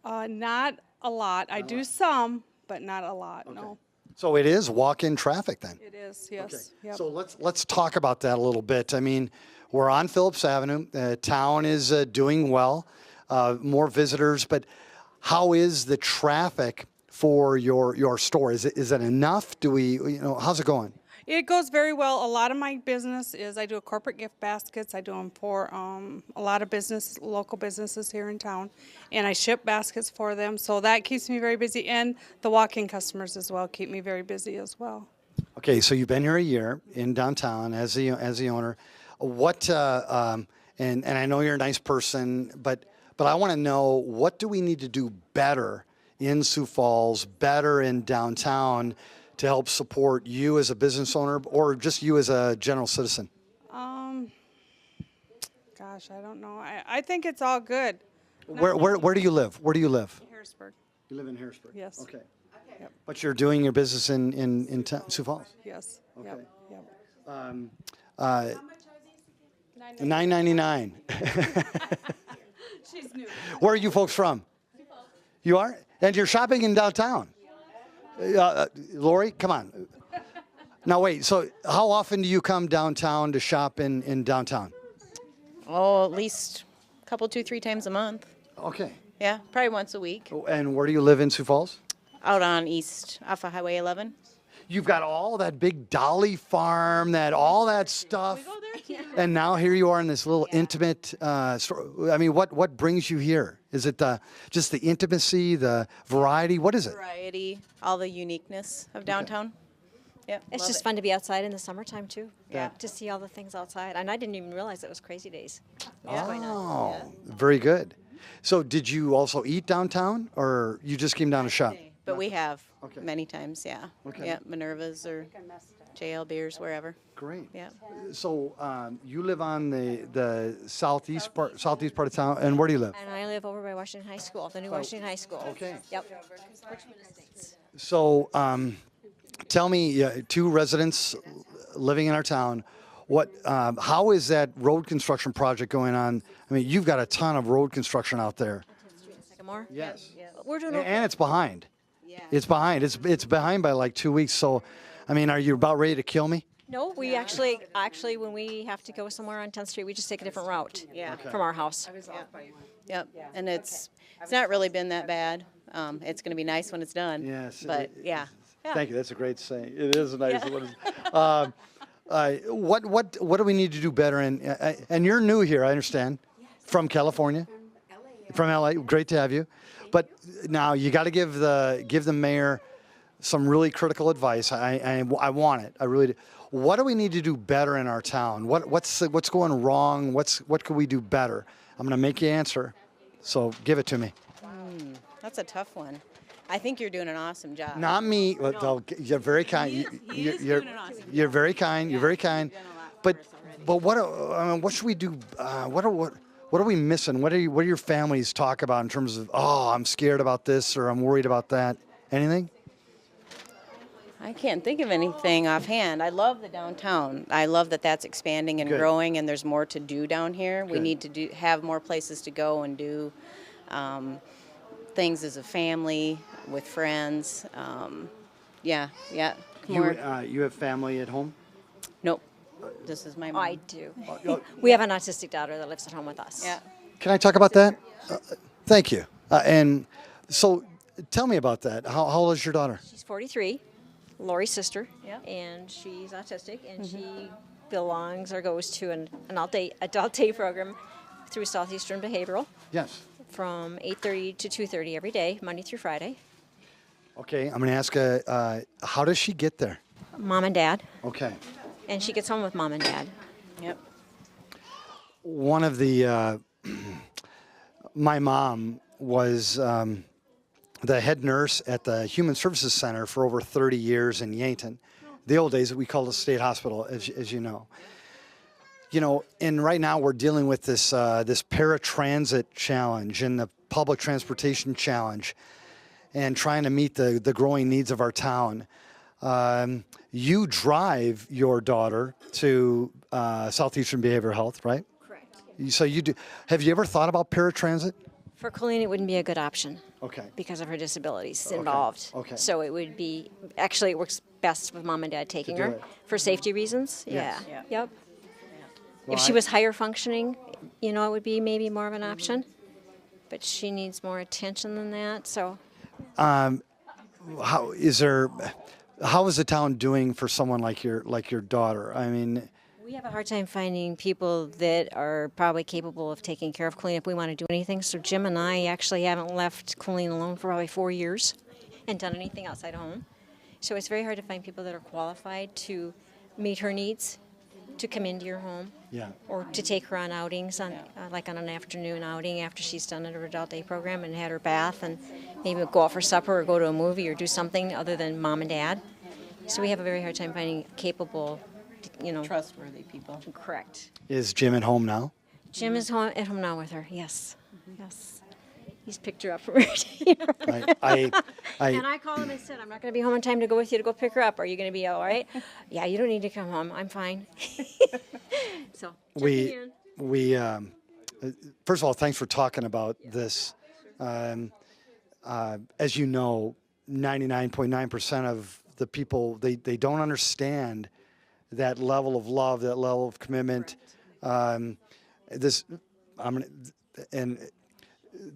Not a lot. I do some, but not a lot, no. So it is walk-in traffic then? It is, yes. Okay. Yep. So let's talk about that a little bit. I mean, we're on Phillips Avenue. Town is doing well, more visitors, but how is the traffic for your store? Is it enough? How's it going? It goes very well. A lot of my business is I do corporate gift baskets. I do them for a lot of local businesses here in town, and I ship baskets for them. So that keeps me very busy, and the walk-in customers as well keep me very busy as well. Okay, so you've been here a year in downtown as the owner. What and I know you're a nice person, but I want to know, what do we need to do better in Sioux Falls, better in downtown, to help support you as a business owner or just you as a general citizen? Gosh, I don't know. I think it's all good. Where do you live? Where do you live? Harrisburg. You live in Harrisburg? Yes. Okay. Yep. But you're doing your business in Sioux Falls? Yes. Okay. Yep. $9.99. She's new. Where are you folks from? You are? And you're shopping in downtown? Lori, come on. Now wait, so how often do you come downtown to shop in downtown? Oh, at least a couple, 2-3 times a month. Okay. Yeah, probably once a week. And where do you live in Sioux Falls? Out on East, off of Highway 11. You've got all that big Dolly farm, all that stuff. And now here you are in this little intimate store. I mean, what brings you here? Is it just the intimacy, the variety? What is it? Variety, all the uniqueness of downtown. Yeah, It's just fun to be outside in the summertime too. Yeah. To see all the things outside. And I didn't even realize it was crazy days. What's going on? Oh, very good. So did you also eat downtown, or you just came down to shop? But we have many times, yeah. Okay. Yeah, Minerva's or JL Beers, wherever. Great. Yeah. So you live on the southeast part of town, and where do you live? And I live over by Washington High School, the new Washington High School. Okay. Yep. So tell me, two residents living in our town, how is that road construction project going on? I mean, you've got a ton of road construction out there. Sycamore? Yes. We're doing okay. And it's behind. Yeah. It's behind. It's behind by like 2 weeks. So, I mean, are you about ready to kill me? No, we actually, when we have to go somewhere on 10th Street, we just take a different route from our house. Yep. And it's not really been that bad. It's going to be nice when it's done. Yes. But yeah. Thank you. That's a great saying. It is nice. What do we need to do better? And you're new here, I understand, from California, from LA. Great to have you. But now you got to give the mayor some really critical advice. I want it. I really do. What do we need to do better in our town? What's going wrong? What could we do better? I'm going to make you answer. So give it to me. That's a tough one. I think you're doing an awesome job. Not me. Well, you're very kind. You're very kind. You're very kind. But what should we do? What are we missing? What do your families talk about in terms of, I'm scared about this or I'm worried about that? Anything? I can't think of anything offhand. I love the downtown. I love that that's expanding and growing, and there's more to do down here. We need to have more places to go and do things as a family, with friends. Yeah. You have family at home? Nope. This is my mom. I do. We have an autistic daughter that lives at home with us. Yeah. Can I talk about that? Thank you. And so tell me about that. How old is your daughter? She's 43, Lori's sister, Yeah. and she's autistic, and she belongs or goes to an adult day program through Southeastern Behavioral. Yes. From 8:30 to 2:30 every day, Monday through Friday. Okay, I'm going to ask how does she get there? Mom and Dad. Okay. And she gets home with Mom and Dad. Yep. One of the, my mom was the head nurse at the Human Services Center for over 30 years in Yankton. The old days, we called it State Hospital, as you know. You know, and right now we're dealing with this this paratransit challenge and the public transportation challenge, and trying to meet the growing needs of our town. You drive your daughter to Southeastern Behavioral Health, right? Correct. So you do. Have you ever thought about paratransit? For Colleen, it wouldn't be a good option. Okay. Because of her disabilities involved. Okay. So it would be, actually it works best with mom and dad taking do her it. for safety reasons. Yes. Yeah. Yep. Well, If she was higher functioning, you know, it would be maybe more of an option. But she needs more attention than that. So how is the town doing for someone like your daughter? I mean, we have a hard time finding people that are probably capable of taking care of Colleen if we want to do anything. So Jim and I actually haven't left Colleen alone for probably 4 years and done anything outside of home. So it's very hard to find people that are qualified to meet her needs, to come into your home. Yeah. Or to take her on outings, like on an afternoon outing after she's done her adult day program and had her bath, and maybe go out for supper or go to a movie or do something other than mom and dad. So we have a very hard time finding capable, you know, trustworthy people. Correct. is Jim at home now? Jim is at home now with her. Yes. Yes. He's picked her up from her. I And I called him and said, I'm not going to be home in time to go with you to go pick her up. Are you going to be all right? Yeah, you don't need to come home. I'm fine. So we first of all, thanks for talking about this. As you know, 99.9% of the people, they don't understand that level of love, that level of commitment.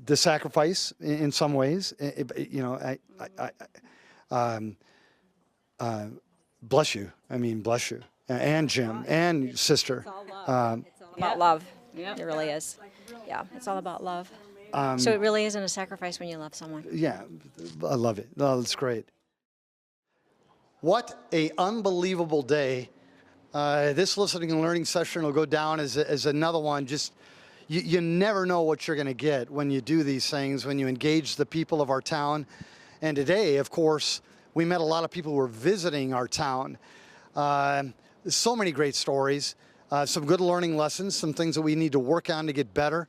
The sacrifice in some ways, you know, bless you. I mean, bless you. And Jim and sister. It's all about love. It really is. Yeah, it's all about love. So it really isn't a sacrifice when you love someone. Yeah, I love it. No, that's great. What a unbelievable day. This listening and learning session will go down as another one. Just you never know what you're going to get when you do these things, when you engage the people of our town. And today, of course, we met a lot of people who were visiting our town. So many great stories, some good learning lessons, some things that we need to work on to get better.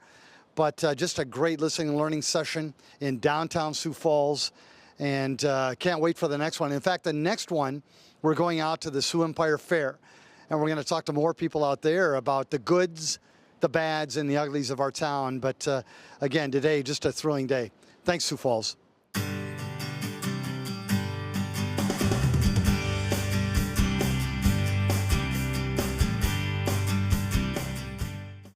But just a great listening and learning session in downtown Sioux Falls. And can't wait for the next one. In fact, the next one, we're going out to the Sioux Empire Fair. And we're going to talk to more people out there about the goods, the bads, and the uglies of our town. But again, today, just a thrilling day. Thanks, Sioux Falls.